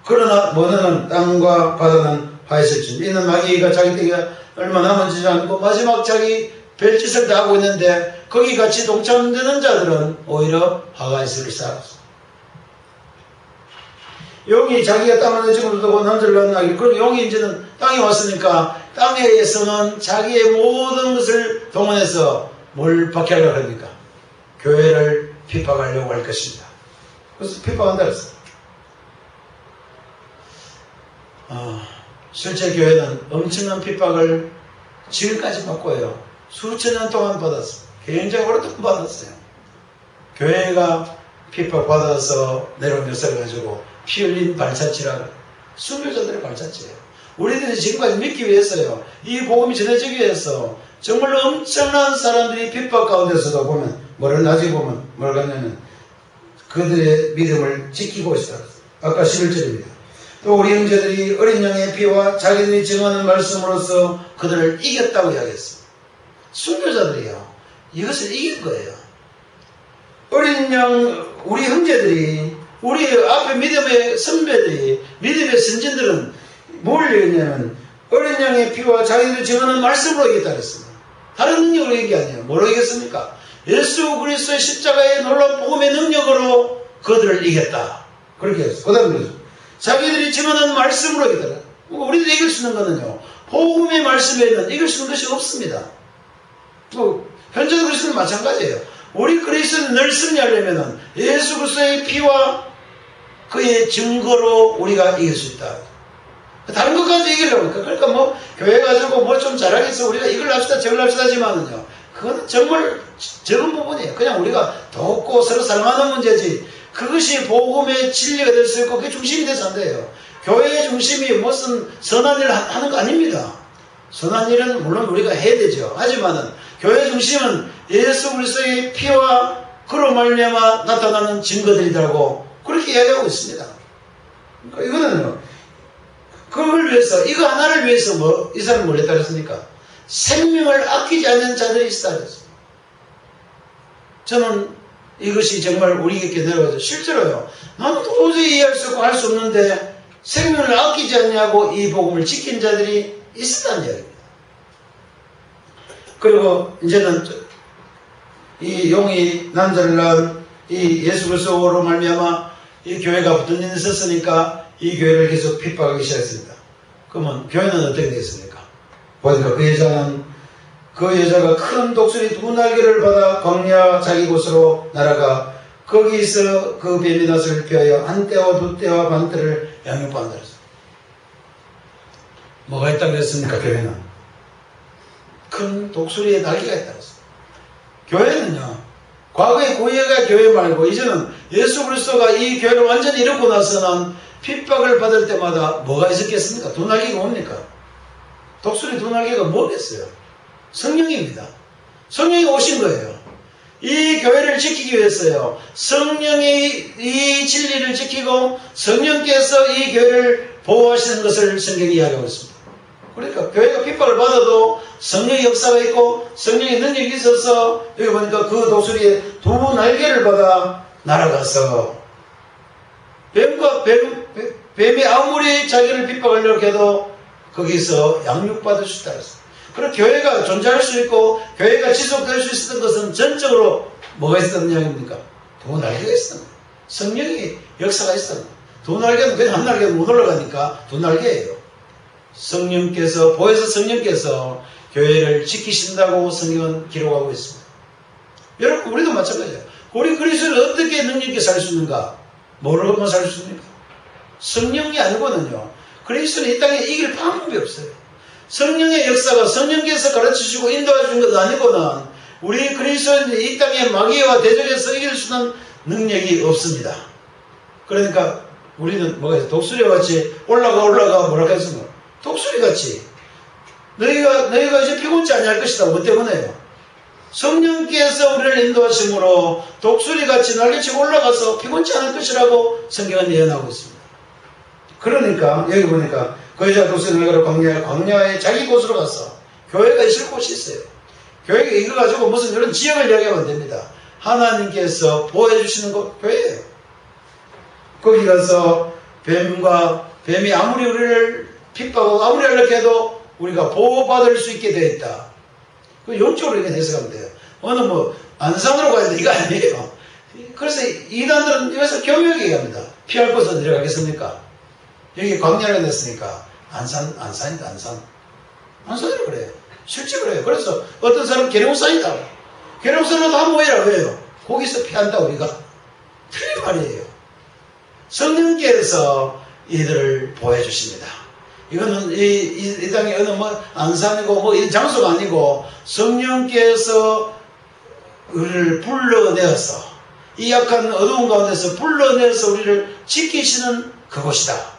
[SPEAKER 1] 그러나 너는 땅과 바다는 화했을지 이는 마귀가 자기 때가 얼마 남아지지 않고 마지막 자기 별짓을 다 하고 있는데 거기 같이 동참되는 자들은 오히려 화가 있을 것이다. 용이 자기가 땅 안에 지금 두고 남자를 만나기 그럼 용이 이제는 땅에 왔으니까 땅에서는 자기의 모든 것을 동원해서 뭘 박해하려고 합니까? 교회를 핍박하려고 할 것입니다. 그래서 핍박한다 그랬어요. 실제 교회는 엄청난 핍박을 지금까지 받고요. 수천 년 동안 받았습니다. 굉장히 오랫동안 받았어요. 교회가 핍박받아서 내려온 역사를 가지고 피 흘린 발자취라고, 순교자들의 발자취예요. 우리들이 지금까지 믿기 위해서요, 이 복음이 전해지기 위해서 정말로 엄청난 사람들이 핍박 가운데서도 보면 뭐를 나중에 보면 뭐라고 하냐면 그들의 믿음을 지키고 있다. 아까 11절입니다. 또 우리 형제들이 어린 양의 피와 자기들이 증언하는 말씀으로써 그들을 이겼다고 이야기했어요. 순교자들이요, 이것을 이길 거예요. 어린 양, 우리 형제들이, 우리 앞에 믿음의 선배들이, 믿음의 선진들은 뭘 얘기했냐면 어린 양의 피와 자기들이 증언하는 말씀으로 이겼다 그랬습니다. 다른 능력으로 이긴 게 아니에요. 뭐로 이겼습니까? 예수 그리스도의 십자가의 놀라운 복음의 능력으로 그들을 이겼다. 그렇게 했어요. 그 다음에 그랬어요. 자기들이 증언하는 말씀으로 이겼다. 우리들이 이길 수 있는 거는요, 복음의 말씀에는 이길 수 있는 것이 없습니다. 현재도 그리스도는 마찬가지예요. 우리 그리스도는 늘 승리하려면 예수 그리스도의 피와 그의 증거로 우리가 이길 수 있다. 다른 것까지 이기려고. 그러니까 뭐 교회 가지고 뭐 좀 잘하겠어, 우리가 이걸 합시다 저걸 합시다 하지만은요, 그건 정말 적은 부분이에요. 그냥 우리가 돕고 서로 사랑하는 문제지, 그것이 복음의 진리가 될 수 있고 그게 중심이 돼서 안 돼요. 교회의 중심이 무슨 선한 일을 하는 거 아닙니다. 선한 일은 물론 우리가 해야 되죠. 하지만은 교회 중심은 예수 그리스도의 피와 그로 말미암아 나타나는 증거들이라고 그렇게 이야기하고 있습니다. 그러니까 이거는요, 그걸 위해서, 이거 하나를 위해서 이 사람은 뭘 했다 그랬습니까? 생명을 아끼지 않는 자들이 있다 그랬습니다. 저는 이것이 정말 우리에게 내려가서 실제로요, 나는 도저히 이해할 수 없고 할 수 없는데 생명을 아끼지 않냐고 이 복음을 지킨 자들이 있었다는 이야기입니다. 그리고 이제는 이 용이 남자를 낳은 이 예수 그리스도로 말미암아 이 교회가 붙은 일이 있었으니까 이 교회를 계속 핍박하기 시작했습니다. 그러면 교회는 어떻게 되겠습니까? 보니까 그 여자가 큰 독수리 2날개를 받아 광야 자기 곳으로 날아가 거기서 그 뱀이 낯을 피하여 한 떼와 두 떼와 반 떼를 양육받는다 그랬어요. 뭐가 있다고 그랬습니까? 교회는 큰 독수리의 날개가 있다고 했어요. 교회는요, 과거의 구예가 교회 말고 이제는 예수 그리스도가 이 교회를 완전히 이루고 나서는 핍박을 받을 때마다 뭐가 있었겠습니까? 2날개가 뭡니까? 독수리 2날개가 뭐겠어요? 성령입니다. 성령이 오신 거예요. 이 교회를 지키기 위해서요, 성령이 이 진리를 지키고 성령께서 이 교회를 보호하시는 것을 성경이 이야기하고 있습니다. 그러니까 교회가 핍박을 받아도 성령의 역사가 있고 성령의 능력이 있어서 여기 보니까 그 독수리의 2날개를 받아 날아가서 뱀이 아무리 자기를 핍박하려고 해도 거기서 양육받을 수 있다 그랬어요. 그리고 교회가 존재할 수 있고 교회가 지속될 수 있었던 것은 전적으로 뭐가 있었던 이야기입니까? 2날개가 있었던 거예요. 성령의 역사가 있었던 거예요. 2날개는 그냥 한 날개는 못 올라가니까 2날개예요. 성령께서, 보혜사 성령께서 교회를 지키신다고 성경은 기록하고 있습니다. 여러분, 우리도 마찬가지예요. 우리 그리스도를 어떻게 능력 있게 살 수 있는가? 뭐로만 살 수 있습니까? 성령이 아니고는요, 그리스도는 이 땅에 이길 방법이 없어요. 성령의 역사가 성령께서 가르치시고 인도해 주는 것 아니고는 우리 그리스도인들이 이 땅의 마귀와 대적에서 이길 수 있는 능력이 없습니다. 그러니까 우리는 뭐가 있어요? 독수리와 같이 올라가 뭐라고 했습니까? 독수리같이 너희가 이제 피곤치 아니할 것이다. 뭐 때문에요? 성령께서 우리를 인도하심으로 독수리같이 날개치고 올라가서 피곤치 않을 것이라고 성경은 예언하고 있습니다. 그러니까 여기 보니까 그 여자가 독수리 날개로 광야에 자기 곳으로 가서, 교회가 있을 곳이 있어요. 교회가 이거 가지고 무슨 이런 지역을 이야기하면 안 됩니다. 하나님께서 보호해 주시는 곳 교회예요. 거기 가서 뱀이 아무리 우리를 핍박하고 아무리 하려고 해도 우리가 보호받을 수 있게 되어 있다. 그 영적으로 이렇게 해석하면 돼요. 어느 안산으로 가야 돼, 이거 아니에요. 그래서 이단들은 여기서 교묘하게 얘기합니다. 피할 곳으로 내려가겠습니까? 여기 광야를 냈으니까 안산이다, 안산이라고 그래요. 실제 그래요. 그래서 어떤 사람은 계룡산이다. 계룡산으로 다 모이라고 해요. 거기서 피한다, 우리가. 틀린 말이에요. 성령께서 이들을 보호해 주십니다. 이거는 이 땅에 어느 뭐 안산이고 뭐 이 장소가 아니고 성령께서 우리를 불러내어서 이 약한 어두운 가운데서 불러내어서 우리를 지키시는 그곳이다.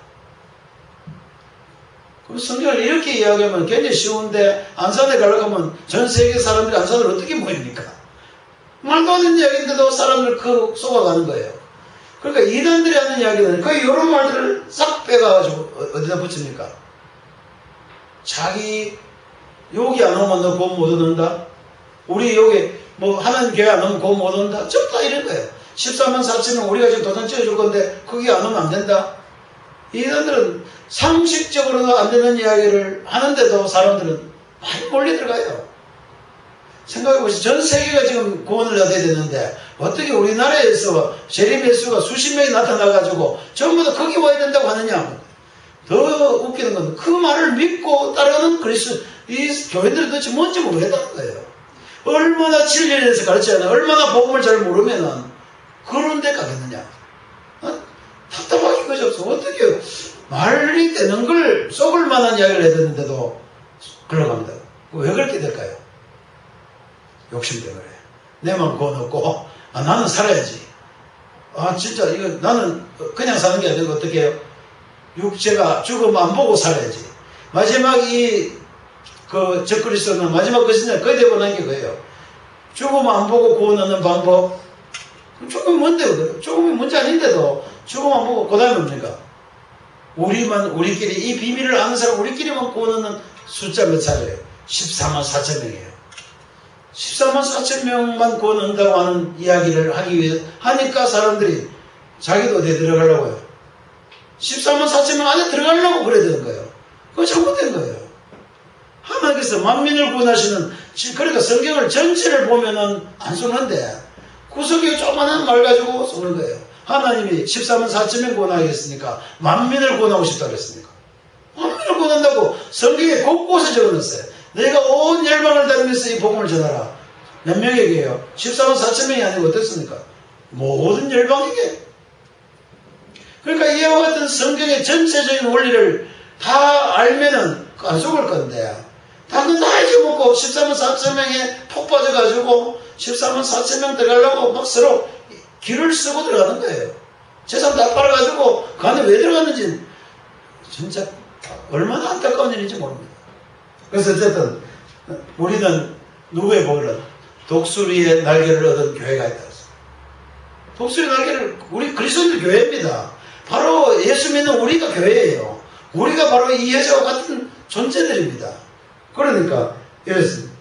[SPEAKER 1] 그럼 성경을 이렇게 이야기하면 굉장히 쉬운데 안산에 가려고 하면 전 세계 사람들이 안산을 어떻게 모입니까? 말도 안 되는 이야기인데도 사람들 속아가는 거예요. 그러니까 이단들이 하는 이야기는 거의 이런 말들을 싹 빼가지고 어디다 붙입니까? 자기 여기 안 오면 너 곧 못 얻는다. 우리 여기 뭐 하는 교회 안 오면 곧 못 얻는다. 전부 다 이런 거예요. 14만 4천명 우리가 지금 도장 찍어줄 건데 거기 안 오면 안 된다. 이단들은 상식적으로도 안 되는 이야기를 하는데도 사람들은 많이 몰려들어가요. 생각해보시죠. 전 세계가 지금 구원을 얻어야 되는데 어떻게 우리나라에서 재림의 수가 수십 명이 나타나가지고 전부 다 거기 와야 된다고 하느냐. 더 웃기는 건 그 말을 믿고 따르는 이 교회들은 도대체 뭔지 모르겠다는 거예요. 얼마나 진리에서 가르치잖아요. 얼마나 복음을 잘 모르면은 그런 데 가겠느냐. 답답하기 것이 없어. 어떻게 말이 되는 걸 썩을 만한 이야기를 해야 되는데도 흘러갑니다. 왜 그렇게 될까요? 욕심 때문에. 내 맘 구원 없고, 나는 살아야지. 진짜, 이거 나는 그냥 사는 게 아니고 어떻게 해요? 육체가 죽으면 안 보고 살아야지. 마지막 적그리스도는 마지막 것이냐, 거의 대부분 게 그거예요. 죽으면 안 보고 구원 얻는 방법. 죽으면 뭔데, 죽으면 문제 아닌데도 죽으면 안 보고, 그 다음에 뭡니까? 우리끼리, 이 비밀을 아는 사람, 우리끼리만 구원 얻는 숫자 몇 차례예요? 14만 4천 명이에요. 14만 4천 명만 구원 얻는다고 하는 이야기를 하기 위해 하니까 사람들이 자기도 어디에 들어가려고요. 14만 4천 명 안에 들어가려고 그래야 되는 거예요. 그거 잘못된 거예요. 하나님께서 만민을 구원하시는, 그러니까 성경을 전체를 보면은 안 쏘는데 구석에 조그마한 말 가지고 쏘는 거예요. 하나님이 14만 4천 명 구원하겠습니까? 만민을 구원하고 싶다고 그랬습니까? 만민을 구원한다고 성경에 곳곳에 적어놨어요. 내가 온 열방을 다니면서 이 복음을 전하라. 몇 명에게요? 14만 4천 명이 아니고 어떻습니까? 모든 열방에게. 그러니까 이와 같은 성경의 전체적인 원리를 다 알면은 안 속을 건데, 다 잊어먹고 14만 4천 명에 폭 빠져가지고 14만 4천 명 들어가려고 막 서로 길을 쓰고 들어가는 거예요. 재산 다 팔아가지고 그 안에 왜 들어갔는지 진짜 얼마나 안타까운 일인지 모릅니다. 그래서 어쨌든 우리는 누구의 복을 독수리의 날개를 얻은 교회가 있다. 독수리의 날개를 우리 그리스도인들 교회입니다. 바로 예수 믿는 우리가 교회예요. 우리가 바로 이 여자와 같은 존재들입니다. 그러니까 이랬습니다.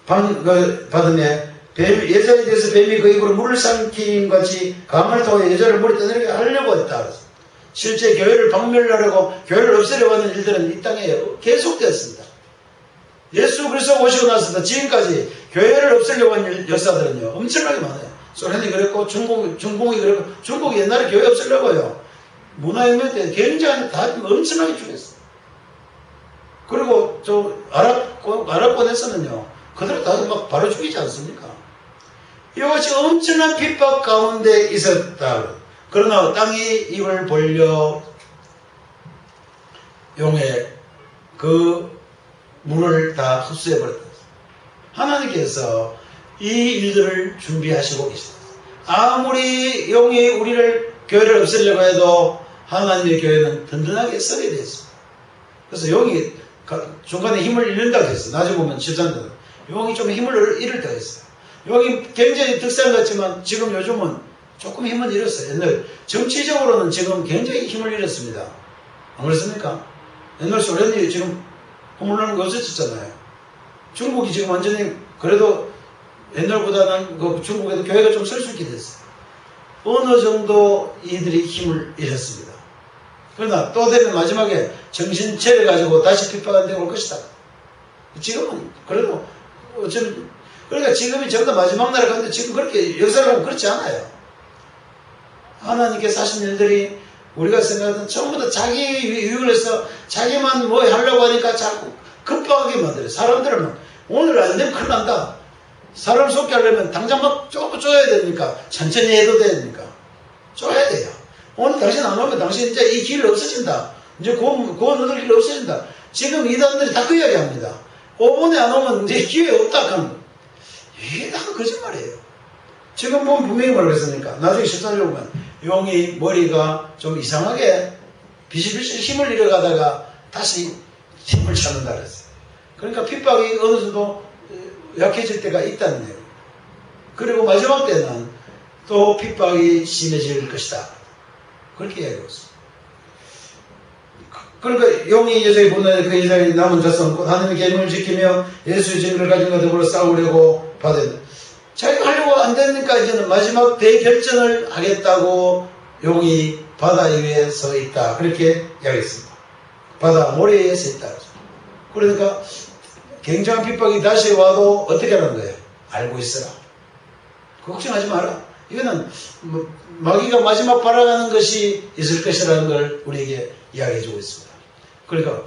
[SPEAKER 1] 받음에 여자에 대해서 뱀이 그 입으로 물을 삼킴 같이 감을 통해 여자를 물에 떠내리게 하려고 했다. 실제 교회를 박멸하려고 교회를 없애려고 하는 일들은 이 땅에 계속되었습니다. 예수 그리스도가 오시고 나서부터 지금까지 교회를 없애려고 하는 역사들은요 엄청나게 많아요. 소련이 그랬고 중공이 그랬고, 중국이 옛날에 교회 없애려고요 문화혁명 때 굉장히 다 엄청나게 죽였어요. 그리고 아랍권에서는요 그대로 다 막 바로 죽이지 않습니까? 이것이 엄청난 핍박 가운데 있었다. 그러나 땅이 입을 벌려 용의 그 물을 다 흡수해버렸다. 하나님께서 이 일들을 준비하시고 계십니다. 아무리 용이 우리를 교회를 없애려고 해도 하나님의 교회는 든든하게 서게 되어 있습니다. 그래서 용이 중간에 힘을 잃는다고 했어요. 나중에 보면 13절 용이 좀 힘을 잃을 때가 있어요. 용이 굉장히 득세한 것 같지만 지금 요즘은 조금 힘은 잃었어요. 옛날 정치적으로는 지금 굉장히 힘을 잃었습니다. 안 그렇습니까? 옛날 소련이 지금 허물나는 거 없어졌잖아요. 중국이 지금 완전히 그래도 옛날보다는 그 중국에도 교회가 좀 설 수 있게 됐어요. 어느 정도 이들이 힘을 잃었습니다. 그러나 또 되면 마지막에 정신 차려가지고 다시 핍박한 데 올 것이다. 지금은 그래도 어쩌면 그러니까 지금이 전부 다 마지막 날에 가는데 지금 그렇게 역사를 보면 그렇지 않아요. 하나님께서 하신 일들이 우리가 생각하는 전부 다 자기 유익을 해서 자기만 뭐 하려고 하니까 자꾸 급박하게 만들어요. 사람들은 오늘 안 되면 큰일 난다. 사람 속게 하려면 당장 막 쪼야 되니까 천천히 해도 되니까 쪼야 돼요. 오늘 당신 안 오면 당신 이제 이 길 없어진다. 이제 구원 얻을 길 없어진다. 지금 이단들이 다 그 이야기 합니다. 5분에 안 오면 이제 기회 없다 하면 이게 다 거짓말이에요. 지금 보면 분명히 뭐라고 했습니까? 나중에 14절 보면 용이 머리가 좀 이상하게 비실비실 힘을 잃어가다가 다시 힘을 찾는다 그랬어요. 그러니까 핍박이 어느 정도 약해질 때가 있다는 얘기예요. 그리고 마지막 때는 또 핍박이 심해질 것이다. 그렇게 이야기하고 있습니다. 그러니까 용이 여자의 분노에 그 이상이 남은 자손 곧 하나님의 계명을 지키며 예수의 증거를 가진 것 더불어 싸우려고 받은 자기가 하려고 안 되니까 이제는 마지막 대결전을 하겠다고 용이 바다 위에 서 있다. 그렇게 이야기했습니다. 바다 모래 위에 서 있다. 그러니까 굉장한 핍박이 다시 와도 어떻게 하는 거예요? 알고 있어라. 걱정하지 마라. 이거는 마귀가 마지막 바라가는 것이 있을 것이라는 걸 우리에게 이야기해주고 있습니다. 그러니까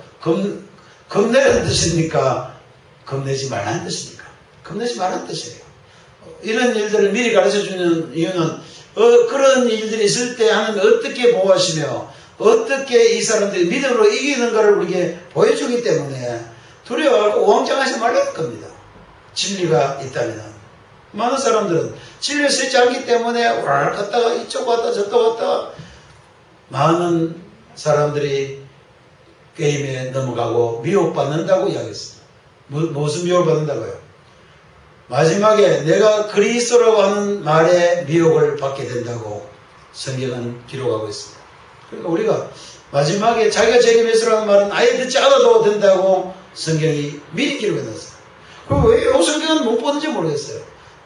[SPEAKER 1] 겁내라는 뜻입니까? 겁내지 말라는 뜻입니까? 겁내지 말라는 뜻이에요. 이런 일들을 미리 가르쳐주는 이유는 그런 일들이 있을 때 하나님이 어떻게 보호하시며 어떻게 이 사람들이 믿음으로 이기는 것을 우리에게 보여주기 때문에 두려워하고 우왕좌왕하지 말라는 겁니다. 진리가 있다면. 많은 사람들은 진리를 쓰지 않기 때문에 와르 갔다가 이쪽 왔다 저쪽 왔다가 많은 사람들이 게임에 넘어가고 미혹받는다고 이야기했습니다. 무슨 미혹을 받는다고요? 마지막에 내가 그리스도라고 하는 말에 미혹을 받게 된다고 성경은 기록하고 있습니다. 그러니까 우리가 마지막에 자기가 제게 예수라는 말은 아예 듣지 않아도 된다고 성경이 미리 기록해놨어요. 그럼 왜 이 성경은 못 보는지 모르겠어요.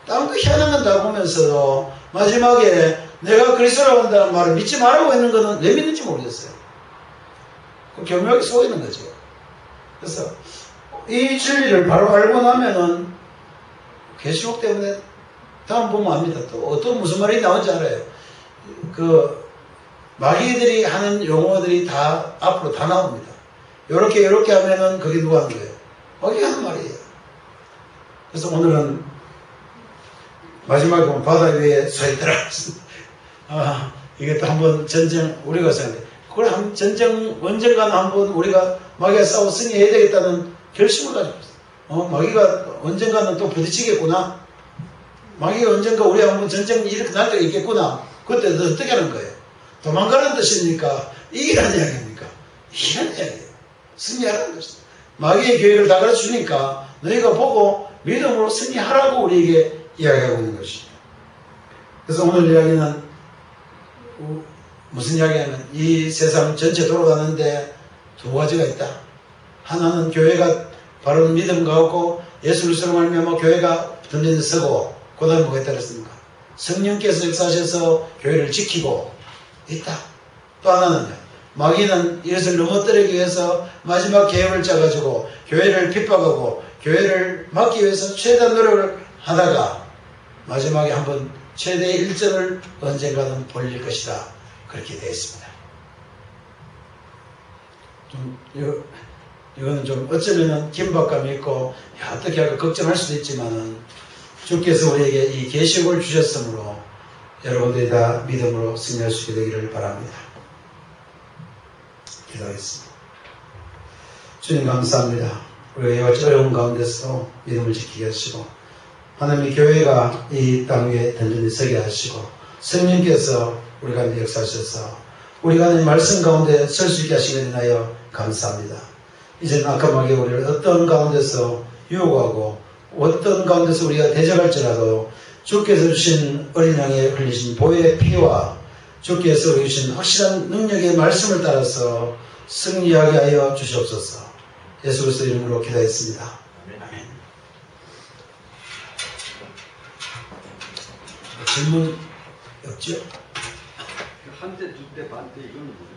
[SPEAKER 1] 다른 거 희한한 건 다 보면서도 마지막에 내가 그리스도라고 한다는 말을 믿지 말라고 했는 거는 왜 믿는지 모르겠어요. 교묘하게 쏘고 있는 거죠. 그래서 이 진리를 바로 알고 나면은 계시록 때문에 다음 보면 압니다. 또 어떤 무슨 말이 나온지 알아요. 그 마귀들이 하는 용어들이 다 앞으로 다 나옵니다. 요렇게 하면은 그게 누가 하는 거예요? 마귀가 하는 말이에요. 그래서 오늘은 마지막에 보면 바다 위에 서 있더라. 이게 또 한번 전쟁 우리가 생각해. 그걸 한 전쟁 언젠가는 한번 우리가 마귀가 싸워 승리해야 되겠다는 결심을 가지고 있어요. 마귀가 언젠가는 또 부딪히겠구나. 마귀가 언젠가 우리 한번 전쟁이 이렇게 날 때가 있겠구나. 그때 어떻게 하는 거예요? 도망가는 뜻입니까? 이기라는 이야기입니까? 이기라는 이야기예요. 승리하라는 것입니다. 마귀의 계획을 다 가르쳐 주니까 너희가 보고 믿음으로 승리하라고 우리에게 이야기하고 있는 것입니다. 그래서 오늘 이야기는 무슨 이야기냐면 이 세상 전체 돌아가는데 두 가지가 있다. 하나는 교회가 바른 믿음과 없고 예수 그리스도로 말미암아 교회가 던진 데 서고 그 다음에 뭐가 있다 그랬습니까? 성령께서 역사하셔서 교회를 지키고 있다. 또 하나는요. 마귀는 이것을 넘어뜨리기 위해서 마지막 계획을 짜가지고 교회를 핍박하고 교회를 막기 위해서 최대한 노력을 하다가 마지막에 한번 최대의 일전을 언젠가는 벌릴 것이다. 그렇게 되어 있습니다. 이거는 좀 어쩌면은 긴박감이 있고 어떻게 할까 걱정할 수도 있지만은 주께서 우리에게 이 계시록을 주셨으므로 여러분들이 다 믿음으로 승리할 수 있게 되기를 바랍니다. 기도하겠습니다. 주님 감사합니다. 우리가 어려운 가운데서 믿음을 지키게 하시고 하나님의 교회가 이 땅 위에 든든히 서게 하시고 성령께서 우리 가운데 역사하셔서 우리가 하나님의 말씀 가운데 설 수 있게 하시게 되나요? 감사합니다. 이제는 악함하게 우리를 어떤 가운데서 유혹하고 어떤 가운데서 우리가 대적할지라도 주께서 주신 어린 양에 흘리신 보혈의 피와 주께서 주신 확실한 능력의 말씀을 따라서 승리하게 하여 주시옵소서. 예수 그리스도 이름으로 기도했습니다. 아멘. 질문 없죠?
[SPEAKER 2] 한때, 두때, 반때 이건 뭐죠?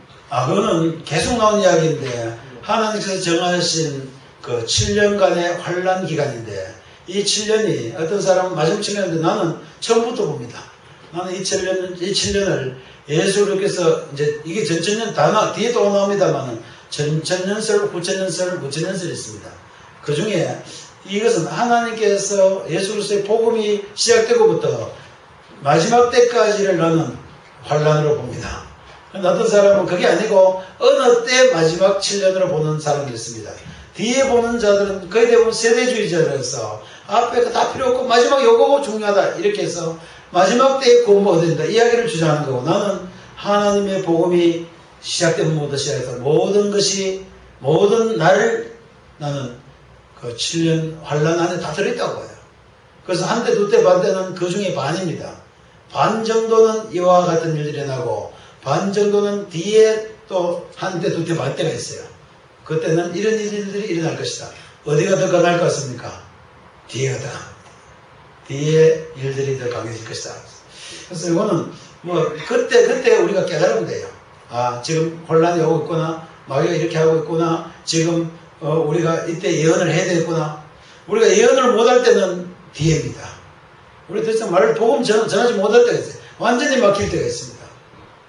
[SPEAKER 1] 그거는 계속 나온 이야기인데 하나님께서 정하신 그 7년간의 환란 기간인데 이 7년이 어떤 사람은 마지막 7년인데 나는 처음부터 봅니다. 나는 이 7년을 예수 그리스도께서 이제 이게 전천년 뒤에 또 나옵니다만은 전천년설, 후천년설, 무천년설이 있습니다. 그 중에 이것은 하나님께서 예수 그리스도의 복음이 시작되고부터 마지막 때까지를 나는 환란으로 봅니다. 어떤 사람은 그게 아니고 어느 때 마지막 7년으로 보는 사람도 있습니다. 뒤에 보는 자들은 거의 대부분 세대주의자라서 앞에 다 필요 없고 마지막 요거고 중요하다 이렇게 해서 마지막 때에 구원받아야 된다 이야기를 주장하는 거고, 나는 하나님의 복음이 시작된 것부터 시작해서 모든 것이 모든 날을 나는 그 7년 환란 안에 다 들어있다고 봐요. 그래서 한 때, 두 때, 반 때는 그 중에 반입니다. 반 정도는 이와 같은 일들이 일어나고 반 정도는 뒤에 또 한 때, 두 때, 반 때가 있어요. 그때는 이런 일들이 일어날 것이다. 어디가 더 강할 것 같습니까? 뒤에가 더 강합니다. 뒤에 일들이 더 강해질 것이다. 그래서 이거는 뭐 그때 우리가 깨달으면 돼요. 아, 지금 혼란이 오고 있구나. 마귀가 이렇게 하고 있구나. 지금 우리가 이때 예언을 해야 되겠구나. 우리가 예언을 못할 때는 뒤에입니다. 우리 더 이상 말을 복음 전하지 못할 때가 있어요. 완전히 막힐 때가 있습니다.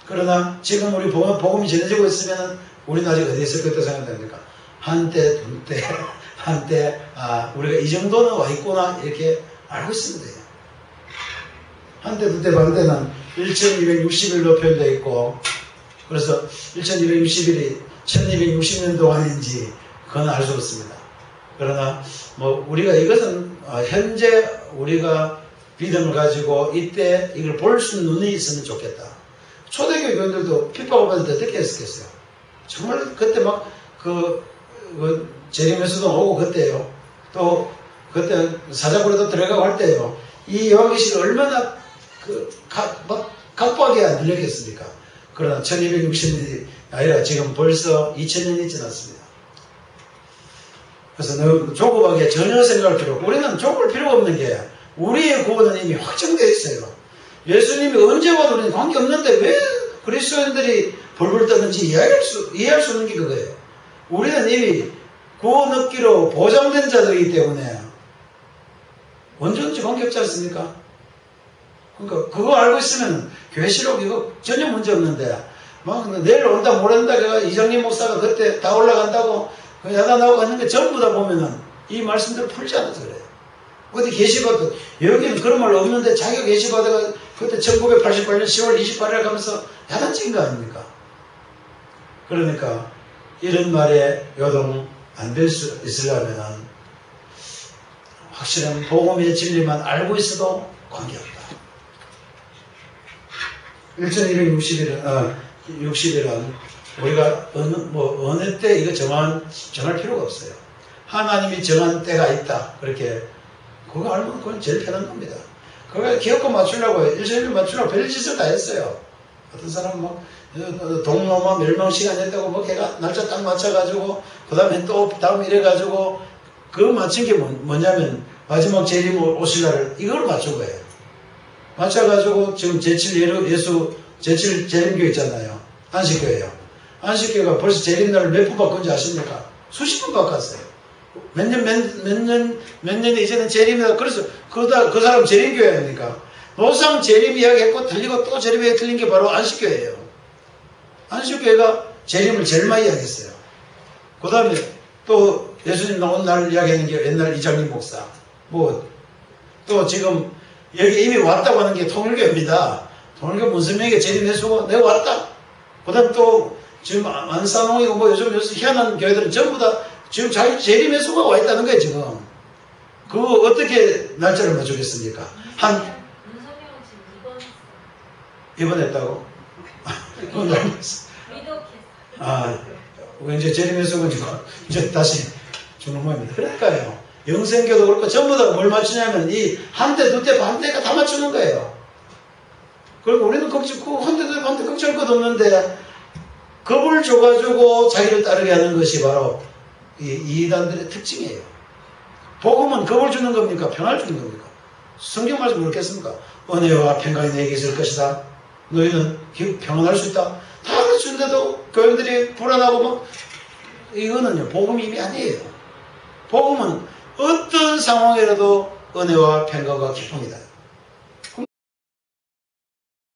[SPEAKER 1] 그러나 지금 우리 복음이 전해지고 있으면 우리는 아직 어디에 있을 것도 생각됩니까? 한때, 두때, 한때, 아, 우리가 이 정도는 와 있구나. 이렇게 알고 있으면 돼요. 한때, 두때, 반때는 1260일로 표현되어 있고, 그래서 1260일이 1260년 동안인지 그건 알 수 없습니다. 그러나 뭐 우리가 이것은 현재 우리가 믿음을 가지고 이때 이걸 볼 수 있는 눈이 있으면 좋겠다. 초대교회 교인들도 핍박을 받을 때 어떻게 했었겠어요? 정말 그때 막 재림에서도 오고 그때요. 또 그때 사자굴에도 들어가고 할 때요. 이 여호와계시가 얼마나 각박하게 안 들렸겠습니까? 그러나 1260년이 아니라 지금 벌써 2000년이 지났습니다. 그래서 너무 조급하게 전혀 생각할 필요 없고, 우리는 조급할 필요가 없는 게 우리의 구원은 이미 확정되어 있어요. 예수님이 언제 와도 우리는 관계없는데 왜 그리스도인들이 벌벌 떠는지 이해할 수 없는 게 그거예요. 우리는 이미 구원 얻기로 보장된 자들이기 때문에 언제든지 관계없지 않습니까? 그러니까 그거 알고 있으면 교회시록 이거 전혀 문제 없는데 막 내일 온다 모른다 내가 이장님 목사가 그때 다 올라간다고 야단 나오고 하는 게 전부 다 보면은 이 말씀들 풀지 않아서 그래요. 어디 계시받도 여기는 그런 말 없는데 자기가 계시받아가 그때 1988년 10월 28일에 가면서 야단 찍은 거 아닙니까? 그러니까 이런 말에 요동 안 될 수 있으려면 확실한 복음의 진리만 알고 있어도 관계없다. 1260일은 우리가 어느 때 이거 정할 필요가 없어요. 하나님이 정한 때가 있다. 그렇게 그거 알면 그건 제일 편한 겁니다. 그걸 기억과 맞추려고 일주일 맞추려고 별짓을 다 했어요. 어떤 사람은 막 동로마 멸망 시간 했다고 뭐 걔가 날짜 딱 맞춰가지고 그 다음에 또 다음 이래가지고 그거 맞춘 게 뭐냐면 마지막 재림 오실 날을 이걸 맞춘 거예요. 맞춰가지고 지금 예수 제7 재림교회 있잖아요. 안식교회요. 안식교회가 벌써 재림날을 몇 번 바꾼지 아십니까? 수십 번 바꿨어요. 몇 년 이제는 재림이다. 그래서 그 사람 재림교회 아닙니까? 노상 재림 이야기 했고 틀리고 또 재림 이야기 틀린 게 바로 안식교회예요. 안식교회가 재림을 제일 많이 이야기했어요. 그 다음에 또 예수님 나온 날 이야기하는 게 옛날 이장님 목사. 또 지금 여기 이미 왔다고 하는 게 통일교입니다. 통일교 문선명에게 재림해주고 내가 왔다. 그 다음 또 지금 안산홍이고 요즘 희한한 교회들은 전부 다 지금 자기 재림해수가 와 있다는 거예요, 지금. 그거 어떻게 날짜를 맞추겠습니까?
[SPEAKER 3] 문선명은 지금
[SPEAKER 1] 입원했다고? 이제 재림해수가 이제 다시 주는 모양입니다. 그러니까요. 영생교도 그렇고 전부 다 뭘 맞추냐면 이 한 대, 두 대, 반 대가 다 맞추는 거예요. 그리고 우리는 한 대, 두 대, 반 대 걱정할 것 없는데 겁을 줘가지고 자기를 따르게 하는 것이 바로 이 이단들의 특징이에요. 복음은 겁을 주는 겁니까? 평안을 주는 겁니까? 성경 말씀 그렇겠습니까? 은혜와 평강이 내게 있을 것이다. 너희는 평안할 수 있다. 다 가르치는데도 교인들이 불안하고 막 이거는요 복음이 이미 아니에요. 복음은 어떤 상황이라도 은혜와 평강과 기쁨이다.